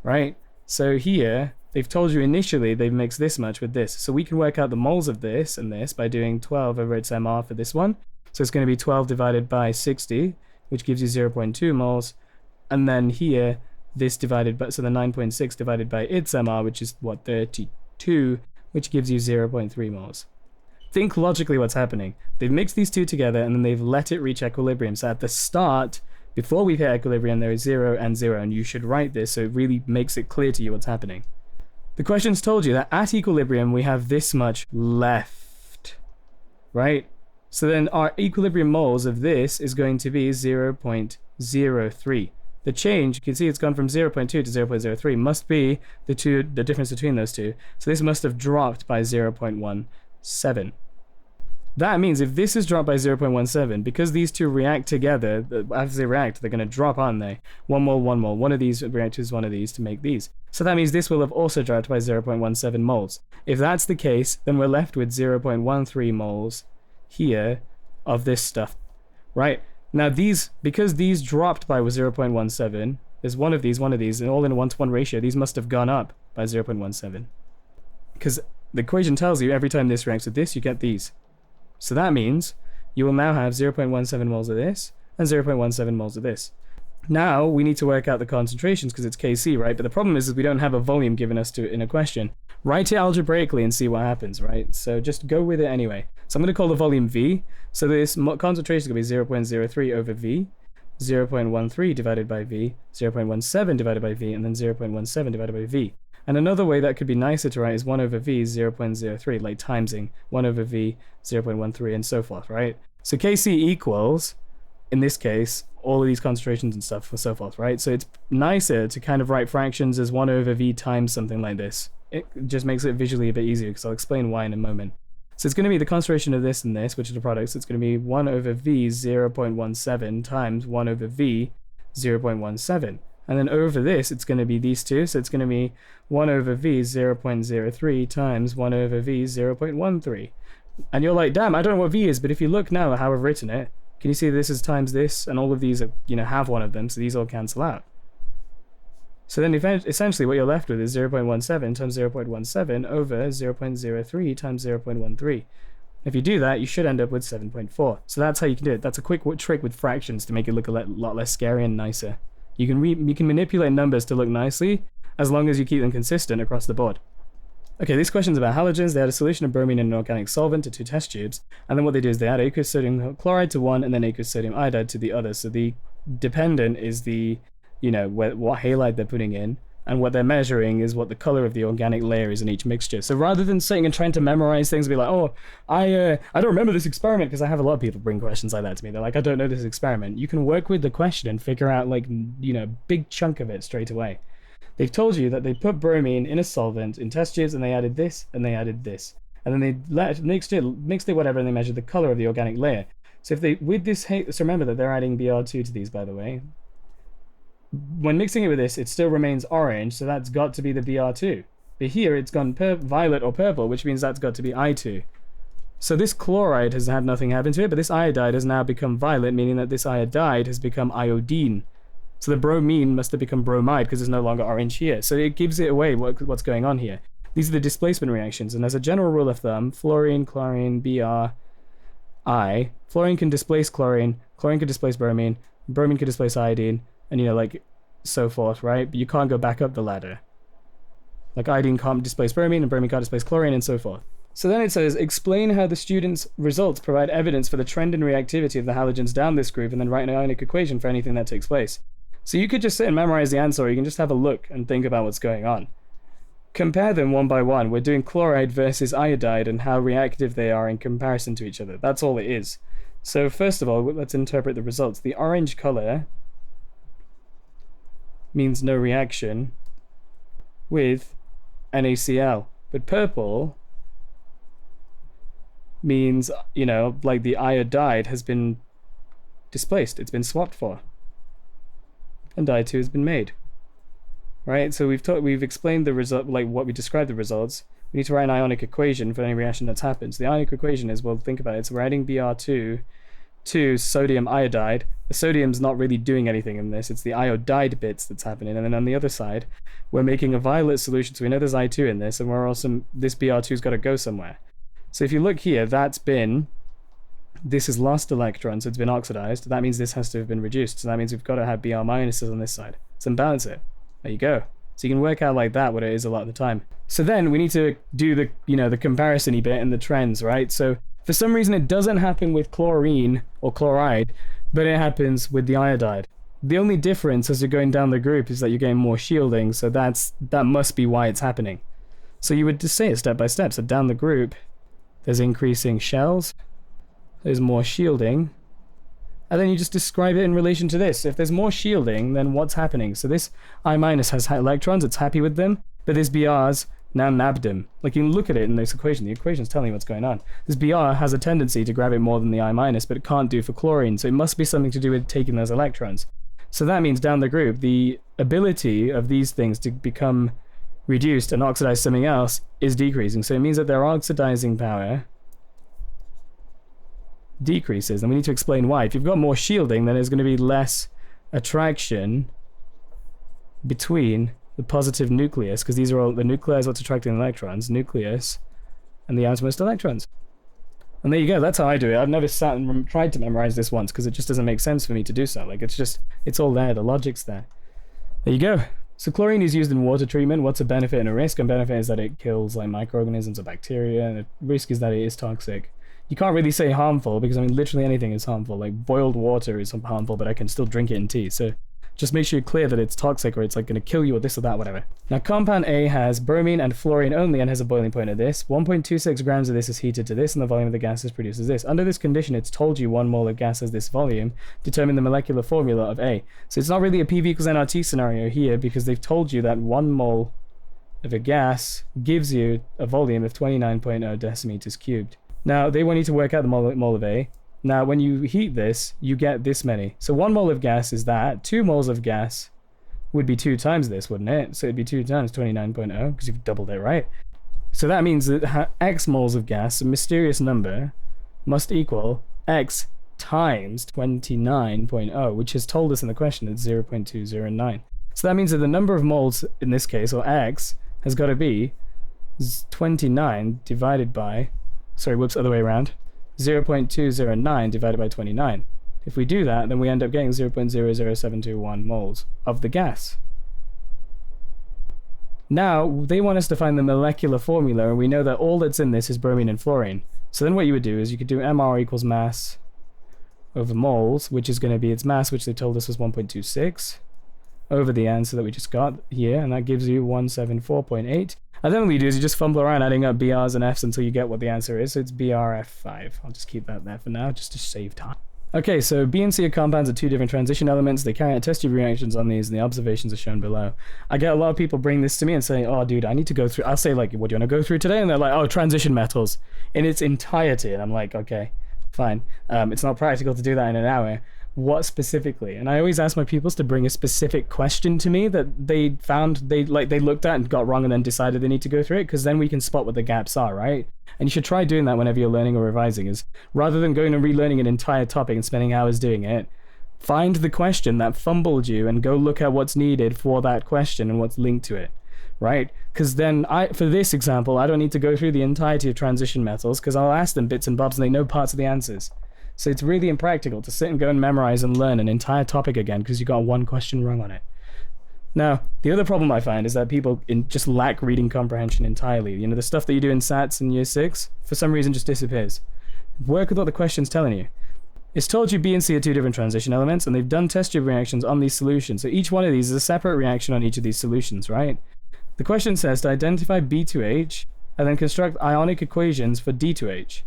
Speaker 1: right? So here, they've told you initially they've mixed this much with this. So we can work out the moles of this and this by doing 12 over its MR for this one. So it's going to be 12 divided by 60, which gives you 0.2 moles. And then here, this divided by, so the 9.6 divided by its MR, which is what, 32, which gives you 0.3 moles. Think logically what's happening. They've mixed these two together and then they've let it reach equilibrium. So at the start, before we've hit equilibrium, there is 0 and 0, and you should write this so it really makes it clear to you what's happening. The question's told you that at equilibrium, we have this much left, right? So then our equilibrium moles of this is going to be 0.03. The change, you can see it's gone from 0.2 to 0.03, must be the difference between those two. So this must have dropped by 0.17. That means if this is dropped by 0.17, because these two react together, as they react, they're going to drop, aren't they? 1 mole, 1 mole. One of these reacts one of these to make these. So that means this will have also dropped by 0.17 moles. If that's the case, then we're left with 0.13 moles here of this stuff, right? Now these, because these dropped by 0.17, there's one of these, and all in a 1-to-1 ratio, these must have gone up by 0.17. Because the equation tells you every time this reacts with this, you get these. So that means you will now have 0.17 moles of this and 0.17 moles of this. Now we need to work out the concentrations because it's Kc, right? But the problem is we don't have a volume given us in a question. Write it algebraically and see what happens, right? So just go with it anyway. So I'm going to call the volume V. So this concentration is going to be 0.03 over V, 0.13 divided by V, 0.17 divided by V, and then 0.17 divided by V. And another way that could be nicer to write is 1 over V, 0.03, like timesing 1 over V, 0.13, and so forth, right? So Kc equals, in this case, all of these concentrations and stuff and so forth, right? So it's nicer to kind of write fractions as 1 over V times something like this. It just makes it visually a bit easier because I'll explain why in a moment. So it's going to be the concentration of this and this, which are the products. So it's going to be 1 over V 0.17 times 1 over V 0.17. And then over this, it's going to be these two. So it's going to be 1 over V 0.03 times 1 over V 0.13. And you're like, damn, I don't know what V is. But if you look now at how I've written it, can you see this is times this, and all of these are, have one of them, so these all cancel out. So then essentially what you're left with is 0.17 times 0.17 over 0.03 times 0.13. If you do that, you should end up with 7.4. So that's how you can do it. That's a quick trick with fractions to make it look a lot less scary and nicer. You can manipulate numbers to look nicely, as long as you keep them consistent across the board. Okay, this question's about halogens. They add a solution of bromine in an organic solvent to 2 test tubes, and then what they do is they add aqueous sodium chloride to one and then aqueous sodium iodide to the other. So the dependent is the, what halide they're putting in, and what they're measuring is what the color of the organic layer is in each mixture. So rather than sitting and trying to memorize things and be like, oh, I don't remember this experiment, because I have a lot of people bring questions like that to me. They're like, I don't know this experiment. You can work with the question and figure out, like, big chunk of it straight away. They've told you that they put bromine in a solvent in test tubes, and they added this, and they added this. And then they mixed it whatever, and they measured the color of the organic layer. So if they, with this, so remember that they're adding Br2 to these, by the way. When mixing it with this, it still remains orange, so that's got to be the Br2. But here, it's gone violet or purple, which means that's got to be I2. So this chloride has had nothing happen to it, but this iodide has now become violet, meaning that this iodide has become iodine. So the bromine must have become bromide because it's no longer orange here. So it gives it away what's going on here. These are the displacement reactions. And as a general rule of thumb, fluorine, chlorine, Bri, fluorine can displace chlorine, chlorine can displace bromine can displace iodine, and like so forth, right? But you can't go back up the ladder. Like iodine can't displace bromine, and bromine can't displace chlorine, and so forth. So then it says, explain how the student's results provide evidence for the trend in reactivity of the halogens down this group, and then write an ionic equation for anything that takes place. So you could just sit and memorize the answer, or you can just have a look and think about what's going on. Compare them one by one. We're doing chloride versus iodide and how reactive they are in comparison to each other. That's all it is. So first of all, let's interpret the results. The orange color means no reaction with NaCl. But purple means, like the iodide has been displaced. It's been swapped for. And I2 has been made. Right? So we've explained the result, like what we described the results. We need to write an ionic equation for any reaction that's happened. So the ionic equation is, well, think about it. So we're adding Br2 to sodium iodide. The sodium's not really doing anything in this. It's the iodide bits that's happening. And then on the other side, we're making a violet solution. So we know there's I2 in this, and we're also, this Br2's got to go somewhere. So if you look here, this has lost electrons, so it's been oxidized. That means this has to have been reduced. So that means we've got to have Br minuses on this side. So balance it. There you go. So you can work out like that what it is a lot of the time. So then we need to do the, the comparison-y bit and the trends, right? So for some reason it doesn't happen with chlorine or chloride, but it happens with the iodide. The only difference as you're going down the group is that you're getting more shielding, so that must be why it's happening. So you would just say it step by step. So down the group, there's increasing shells, there's more shielding, and then you just describe it in relation to this. If there's more shielding, then what's happening? So this I- has electrons, it's happy with them, but this Br's now nabbed them. Like, you can look at it in this equation. The equation's telling you what's going on. This Br has a tendency to grab it more than the I-, but it can't do for chlorine, so it must be something to do with taking those electrons. So that means down the group, the ability of these things to become reduced and oxidize something else is decreasing. So it means that their oxidizing power decreases, and we need to explain why. If you've got more shielding, then there's going to be less attraction between the positive nucleus, because these are all the nuclei is what's attracting electrons, nucleus, and the outermost electrons. And there you go, that's how I do it. I've never sat and tried to memorize this once because it just doesn't make sense for me to do so. Like, it's all there, the logic's there. There you go. So chlorine is used in water treatment. What's a benefit and a risk? A benefit is that it kills like microorganisms or bacteria, and a risk is that it is toxic. You can't really say harmful because, I mean, literally anything is harmful. Like, boiled water is harmful, but I can still drink it in tea. So just make sure you're clear that it's toxic or it's like going to kill you or this or that, whatever. Now, compound A has bromine and fluorine only and has a boiling point of this. 1.26 grams of this is heated to this, and the volume of the gas is produced as this. Under this condition, it's told you 1 mole of gas has this volume. Determine the molecular formula of A. So it's not really a PV equals nRT scenario here because they've told you that 1 mole of a gas gives you a volume of 29.0 decimeters cubed. Now, they want you to work out the mole of A. Now, when you heat this, you get this many. So 1 mole of gas is that. 2 moles of gas would be 2 times this, wouldn't it? So it'd be 2 times 29.0, because you've doubled it, right? So that means that X moles of gas, a mysterious number, must equal X times 29.0, which has told us in the question it's 0.209. So that means that the number of moles, in this case, or X, has got to be 29 divided by... Sorry, whoops, other way around. 0.209 divided by 29. If we do that, then we end up getting 0.00721 moles of the gas. Now, they want us to find the molecular formula, and we know that all that's in this is bromine and fluorine. So then what you would do is you could do MR equals mass over moles, which is going to be its mass, which they told us was 1.26, over the answer that we just got here, and that gives you 174.8. And then what you do is you just fumble around adding up BRs and Fs until you get what the answer is. So it's BRF5. I'll just keep that there for now, just to save time. Okay, so B and C are compounds of 2 different transition elements. They carry out test tube reactions on these, and the observations are shown below. I get a lot of people bring this to me and say, oh, dude, I need to go through... I'll say, like, what do you want to go through today? And they're like, oh, transition metals in its entirety. And I'm like, okay, fine. It's not practical to do that in an hour. What specifically? And I always ask my pupils to bring a specific question to me that they found they looked at and got wrong and then decided they need to go through it, because then we can spot what the gaps are, right? And you should try doing that whenever you're learning or revising, is rather than going and relearning an entire topic and spending hours doing it, find the question that fumbled you and go look at what's needed for that question and what's linked to it, right? Because then for this example, I don't need to go through the entirety of transition metals because I'll ask them bits and bobs and they know parts of the answers. So it's really impractical to sit and go and memorize and learn an entire topic again because you got one question wrong on it. Now, the other problem I find is that people just lack reading comprehension entirely. You know, the stuff that you do in SATs in year 6, for some reason just disappears. Work with what the question's telling you. It's told you B and C are 2 different transition elements, and they've done test tube reactions on these solutions. So each one of these is a separate reaction on each of these solutions, right? The question says to identify B2H and then construct ionic equations for D2H.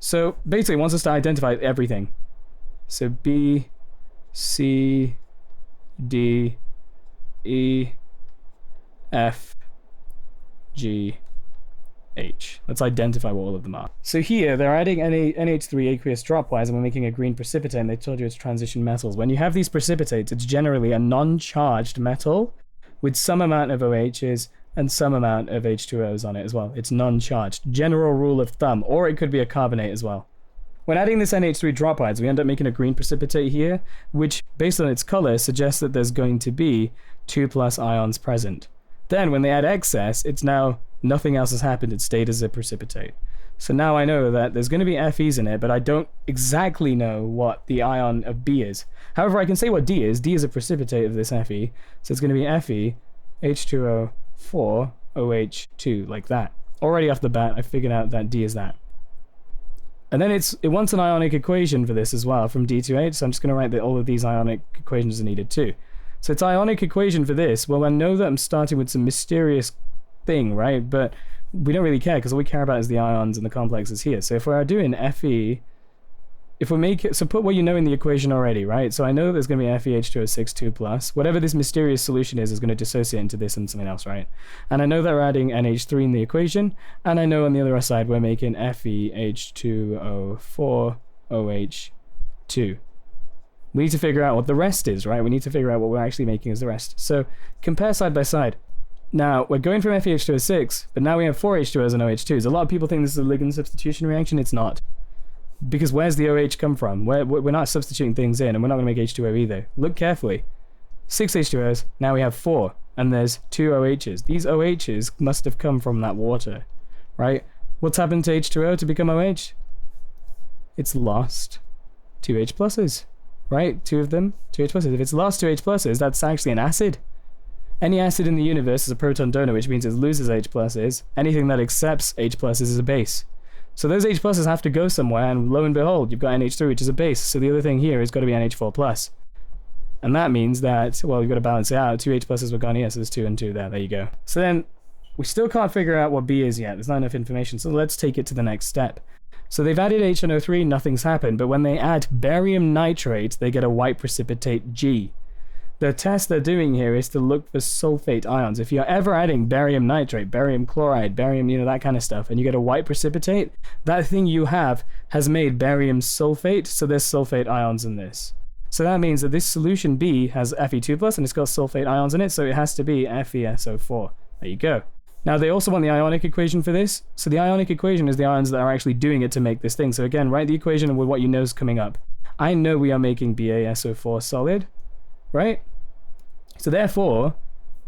Speaker 1: So basically it wants us to identify everything. So B, C, D, E, F, G, H. Let's identify what all of them are. So here they're adding NH3 aqueous dropwise and we're making a green precipitate, and they told you it's transition metals. When you have these precipitates, it's generally a non-charged metal with some amount of OHs and some amount of H2Os on it as well. It's non-charged. General rule of thumb. Or it could be a carbonate as well. When adding this NH3 dropides, we end up making a green precipitate here, which, based on its color, suggests that there's going to be 2+ ions present. Then, when they add excess, it's now nothing else has happened. It stayed as a precipitate. So now I know that there's going to be Fe's in it, but I don't exactly know what the ion of B is. However, I can say what D is. D is a precipitate of this Fe. So it's going to be Fe, H2O, 4 OH2, like that. Already off the bat, I figured out that D is that. And then it wants an ionic equation for this as well from D2H, so I'm just going to write that all of these ionic equations are needed too. So its ionic equation for this, well, I know that I'm starting with some mysterious thing, right? But we don't really care because all we care about is the ions and the complexes here. So if we're doing Fe, if we make it, so put what you know in the equation already, right? So I know there's going to be FeH2O6 2+. Whatever this mysterious solution is going to dissociate into this and something else, right? And I know that we're adding NH3 in the equation, and I know on the other side we're making FeH2O4 OH2. We need to figure out what the rest is, right? We need to figure out what we're actually making as the rest. So compare side by side. Now, we're going from FeH2O6, but now we have 4 H2Os and OH2s. A lot of people think this is a ligand substitution reaction. It's not. Because where's the OH come from? We're not substituting things in, and we're not going to make H2O either. Look carefully. 6 H2Os, now we have 4, and there's 2 OHs. These OHs must have come from that water, right? What's happened to H2O to become OH? it's lost 2 H pluses, right? 2 of them, 2 H pluses. If it's lost 2 H pluses, that's actually an acid. Any acid in the universe is a proton donor, which means it loses H pluses. Anything that accepts H pluses is a base. So those H pluses have to go somewhere, and lo and behold, you've got NH3, which is a base. So the other thing here has got to be NH4 plus. And that means that, well, you've got to balance it out. 2 H pluses were gone here, so there's 2 and 2 there. There you go. So then, we still can't figure out what B is yet. There's not enough information, so let's take it to the next step. So they've added HNO3, nothing's happened, but when they add barium nitrate, they get a white precipitate G. The test they're doing here is to look for sulfate ions. If you're ever adding barium nitrate, barium chloride, barium, that kind of stuff, and you get a white precipitate, that thing you have has made barium sulfate, so there's sulfate ions in this. So that means that this solution B has Fe2+, and it's got sulfate ions in it, so it has to be FeSO4. There you go. Now, they also want the ionic equation for this. So the ionic equation is the ions that are actually doing it to make this thing. So again, write the equation with what you know is coming up. I know we are making BaSO4 solid, right? So therefore,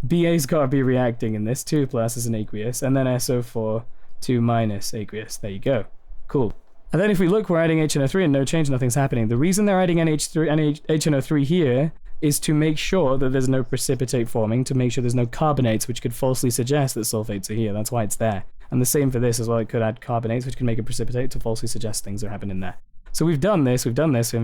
Speaker 1: Ba's got to be reacting in this. 2+ is an aqueous, and then SO4, 2- aqueous. There you go. Cool. And then if we look, we're adding HNO3 and no change, nothing's happening. The reason they're adding HNO3 here is to make sure that there's no precipitate forming, to make sure there's no carbonates, which could falsely suggest that sulfates are here. That's why it's there. And the same for this as well. It could add carbonates, which can make it precipitate to falsely suggest things are happening there. So we've done this, and we've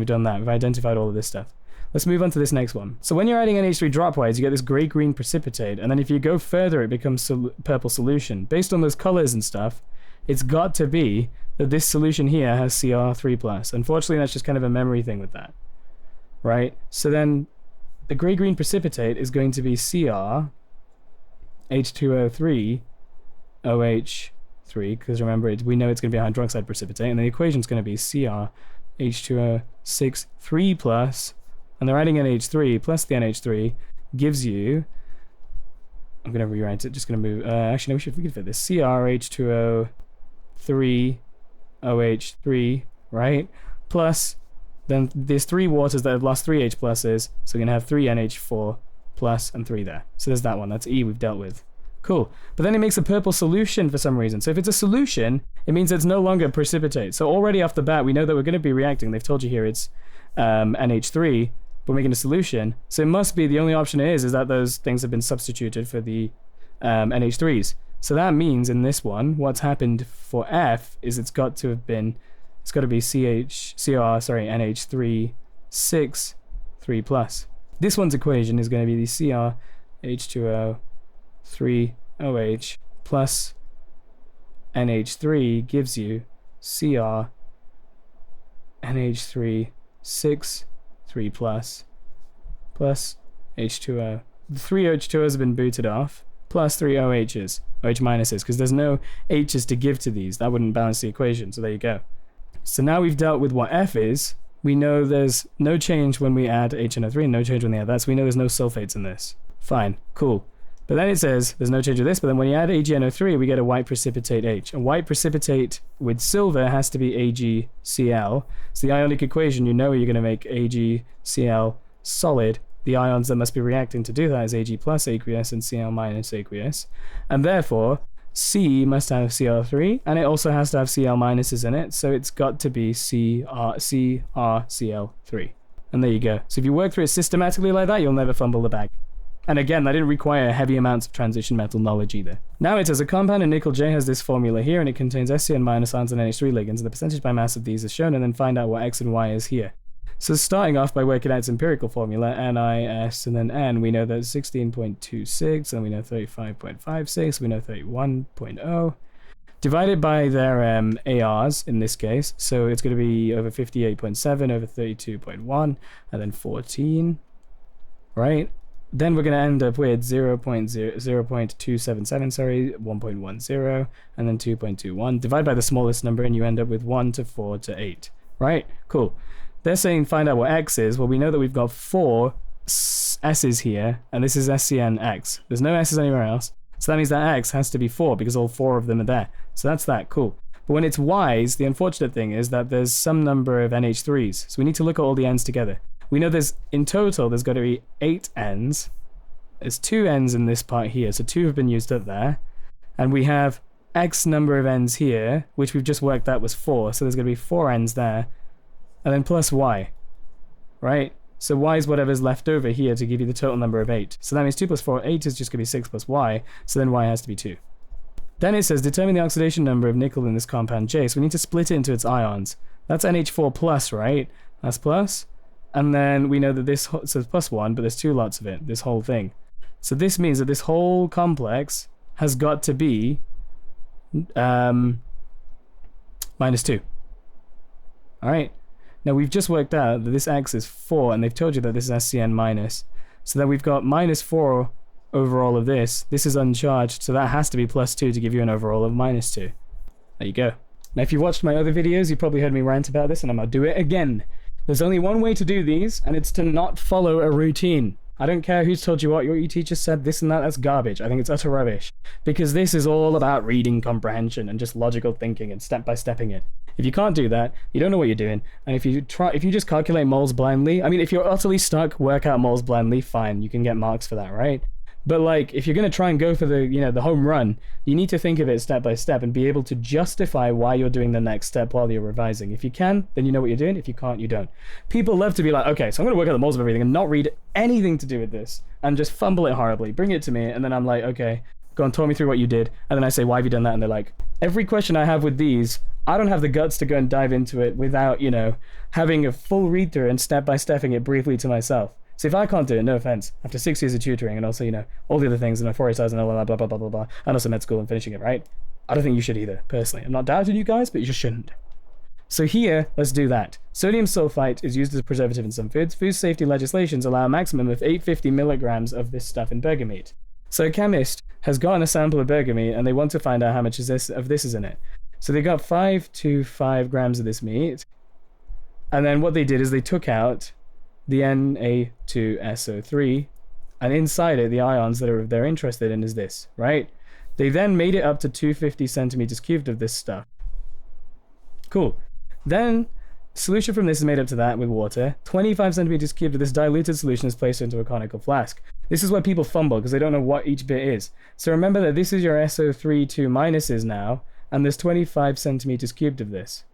Speaker 1: done that. We've identified all of this stuff. Let's move on to this next one. So when you're adding NH3 dropwise, you get this gray-green precipitate, and then if you go further, it becomes purple solution. Based on those colors and stuff, it's got to be that this solution here has Cr3+. Unfortunately, that's just kind of a memory thing with that, right? So then the gray-green precipitate is going to be Cr H2O3 OH3, because remember, we know it's going to be a hydroxide precipitate, and the equation is going to be Cr H2O6 3+, and they're adding NH3 plus the NH3 gives you, I'm going to rewrite it, just going to move, actually no, we could fit this, CrH2O3 OH3, right? Plus, then there's 3 waters that have lost 3 H pluses, so we're going to have 3 NH4 plus and 3 there. So there's that one, that's E we've dealt with. Cool. But then it makes a purple solution for some reason. So if it's a solution, it means it's no longer precipitate. So already off the bat, we know that we're going to be reacting. They've told you here it's NH3, but we're making a solution. So it must be the only option is that those things have been substituted for the NH3s. So that means in this one, what's happened for F is it's got to be NH3 6 3+. This one's equation is going to be the CrH2O 3OH plus NH3 gives you Cr NH3 6 3+ plus H2O. The 3 H2Os have been booted off, plus 3 OHs, OH minuses, because there's no H's to give to these. That wouldn't balance the equation, so there you go. So now we've dealt with what F is. We know there's no change when we add HNO3 and no change when they add that, so we know there's no sulfates in this. Fine, cool. But then it says there's no change with this, but then when you add AgNO3, we get a white precipitate H. A white precipitate with silver has to be AgCl. So the ionic equation, you know you're going to make AgCl solid. The ions that must be reacting to do that is Ag plus aqueous and Cl minus aqueous. And therefore, C must have Cl3, and it also has to have Cl minuses in it, so it's got to be CrCl3. And there you go. So if you work through it systematically like that, you'll never fumble the bag. And again, that didn't require heavy amounts of transition metal knowledge either. Now it says a compound in nickel J has this formula here, and it contains SCN minus ions and NH3 ligands, and the percentage by mass of these is shown, and then find out what X and Y is here. So starting off by working out its empirical formula, NiS and then N, we know that 16.26, and we know 35.56, we know 31.0. Divided by their ARs in this case, so it's going to be over 58.7, over 32.1, and then 14, right? Then we're going to end up with 0.277, sorry, 1.10, and then 2.21. Divide by the smallest number, and you end up with 1 to 4 to 8, right? Cool. They're saying find out what X is. Well, we know that we've got 4 S's here, and this is SCNX. There's no S's anywhere else. So that means that X has to be 4, because all 4 of them are there. So that's that, cool. But when it's Y's, the unfortunate thing is that there's some number of NH3s. So we need to look at all the N's together. We know in total, there's got to be 8 N's. There's 2 N's in this part here, so 2 have been used up there. And we have X number of n's here, which we've just worked out was 4, so there's going to be 4 n's there, and then plus y, right? So y is whatever's left over here to give you the total number of 8. So that means 2 plus 4, 8 is just going to be 6 plus y, so then y has to be 2. Then it says, determine the oxidation number of nickel in this compound J, so we need to split it into its ions. That's NH4 plus, right? That's plus. And then we know that this says plus 1, but there's 2 lots of it, this whole thing. So this means that this whole complex has got to be minus 2. Alright. Now we've just worked out that this X is 4, and they've told you that this is SCN minus. So then we've got minus 4 over all of this. This is uncharged, so that has to be plus 2 to give you an overall of minus 2. There you go. Now if you watched my other videos, you probably heard me rant about this, and I'm going to do it again. There's only one way to do these, and it's to not follow a routine. I don't care who's told you what your teacher said, this and that, that's garbage. I think it's utter rubbish. Because this is all about reading comprehension and just logical thinking and step-by-stepping it. If you can't do that, you don't know what you're doing. And if you just calculate moles blindly, I mean, if you're utterly stuck, work out moles blindly, fine, you can get marks for that, right? But like, if you're going to try and go for the, the home run, you need to think of it step by step and be able to justify why you're doing the next step while you're revising. If you can, then you know what you're doing. If you can't, you don't. People love to be like, okay, so I'm going to work out the moles of everything and not read anything to do with this and just fumble it horribly. Bring it to me, and then I'm like, okay, go on, talk me through what you did. And then I say, why have you done that? And they're like, every question I have with these, I don't have the guts to go and dive into it without, having a full read through and step by stepping it briefly to myself. So if I can't do it, no offense, after 6 years of tutoring and also, all the other things, and 4 SIs and blah, blah, blah, blah, blah, blah, and also med school and finishing it, right? I don't think you should either, personally. I'm not doubting you guys, but you just shouldn't. So here, let's do that. Sodium sulfite is used as a preservative in some foods. Food safety legislations allow a maximum of 850 milligrams of this stuff in burger meat. So a chemist has gotten a sample of burger meat, and they want to find out how much of this is in it. So they got 5 to 5 grams of this meat, and then what they did is they took out the Na2SO3, and inside it, the ions that they're interested in is this, right? They then made it up to 250 centimeters cubed of this stuff. Cool. Then, solution from this is made up to that with water. 25 centimeters cubed of this diluted solution is placed into a conical flask. This is where people fumble, because they don't know what each bit is. So remember that this is your SO3 2 minuses now, and there's 25 centimeters cubed of this.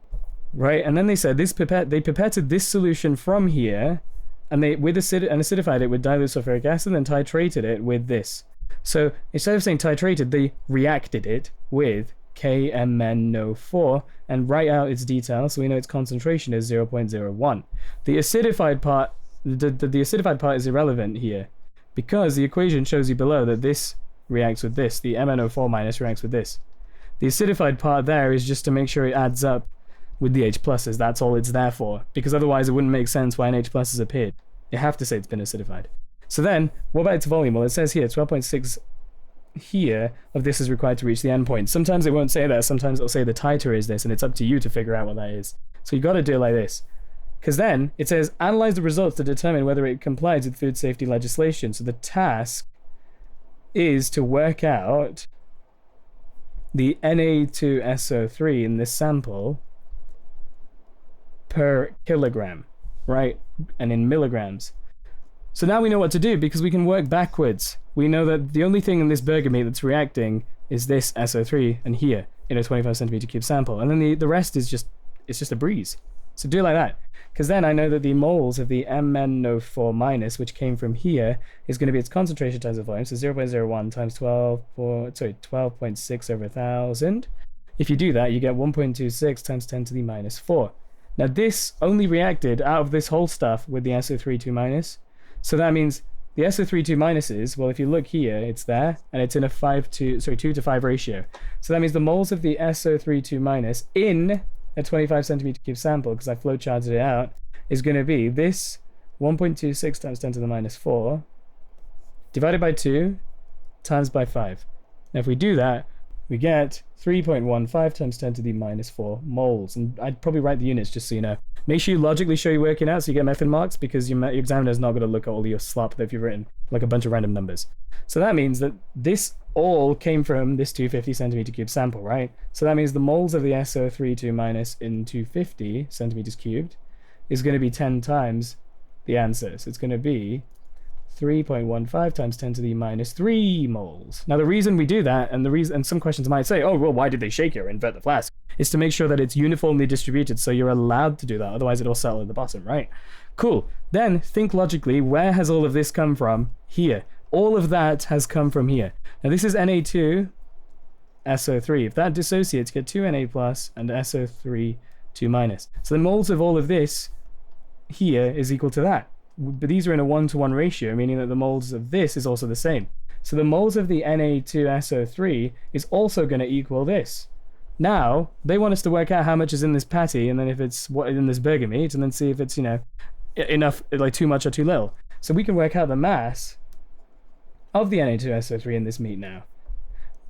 Speaker 1: Right? And then they said they pipetted this solution from here, and they acidified it with dilute sulfuric acid and then titrated it with this. So instead of saying titrated, they reacted it with KMnO4 and write out its details so we know its concentration is 0.01. The acidified part, the acidified part is irrelevant here because the equation shows you below that this reacts with this. The MnO4 minus reacts with this. The acidified part there is just to make sure it adds up with the H pluses. That's all it's there for, because otherwise it wouldn't make sense why an H plus has appeared. You have to say it's been acidified. So then, what about its volume? Well, it says here 12.6 here of this is required to reach the endpoint. Sometimes it won't say that, sometimes it'll say the titer is this, and it's up to you to figure out what that is. So you got to do it like this. Because then, it says, analyze the results to determine whether it complies with food safety legislation. So the task is to work out the Na2SO3 in this sample per kilogram, right? And in milligrams. So now we know what to do because we can work backwards. We know that the only thing in this burger meat that's reacting is this SO3 and here in a 25 centimeter cube sample. And then the rest is just a breeze. So do it like that. Because then I know that the moles of the MnO4 minus, which came from here, is going to be its concentration times the volume. So 0.01 times 12.6 over 1,000. If you do that, you get 1.26 times 10 to the minus 4. Now this only reacted out of this whole stuff with the SO3 2 minus. So that means the SO3 2 minuses, well, if you look here, it's there, and it's in a 2 to 5 ratio. So that means the moles of the SO3 2 minus in a 25 centimeter cube sample, because I flowcharted it out, is going to be this 1.26 times 10 to the minus 4 divided by 2 times by 5. Now if we do that, we get 3.15 times 10 to the minus 4 moles. And I'd probably write the units just so you know. Make sure you logically show you're working out so you get method marks, because your examiner's not going to look at all your slop that you've written, like a bunch of random numbers. So that means that this all came from this 250 centimeter cube sample, right? So that means the moles of the SO3 2 minus in 250 centimeters cubed is going to be 10 times the answer. So it's going to be 3.15 times 10 to the minus 3 moles. Now the reason we do that, and some questions might say, oh, well, why did they shake it or invert the flask? Is to make sure that it's uniformly distributed, so you're allowed to do that, otherwise it'll settle at the bottom, right? Cool. Then think logically, where has all of this come from? Here. All of that has come from here. Now this is Na2 SO3. If that dissociates, get 2 Na plus and SO3 2 minus. So the moles of all of this here is equal to that. But these are in a 1-to-1 ratio, meaning that the moles of this is also the same. So the moles of the Na2SO3 is also going to equal this. Now, they want us to work out how much is in this patty, and then if it's what in this burger meat, and then see if it's, enough, like too much or too little. So we can work out the mass of the Na2SO3 in this meat now,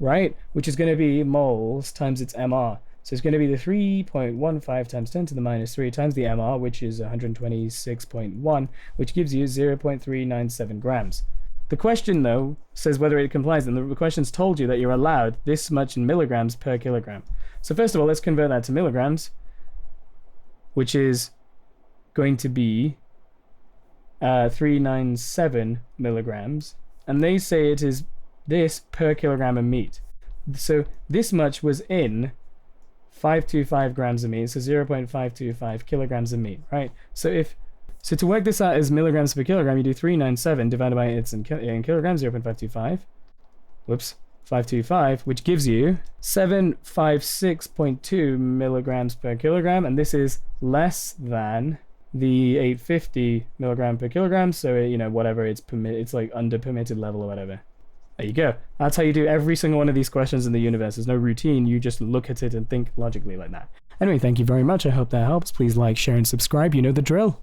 Speaker 1: right? Which is going to be moles times its MR. So it's going to be the 3.15 times 10 to the minus 3 times the MR, which is 126.1, which gives you 0.397 grams. The question, though, says whether it complies, and the question's told you that you're allowed this much in milligrams per kilogram. So first of all, let's convert that to milligrams, which is going to be 397 milligrams. And they say it is this per kilogram of meat. So this much was in 525 grams of meat, so 0.525 kilograms of meat, right? So to work this out as milligrams per kilogram, you do 397 divided by its in kilograms, 0.525. Whoops, 525, which gives you 756.2 milligrams per kilogram, and this is less than the 850 milligram per kilogram, so whatever it's like under permitted level or whatever. There you go. That's how you do every single one of these questions in the universe. There's no routine. You just look at it and think logically like that. Anyway, thank you very much. I hope that helps. Please like, share, and subscribe. You know the drill.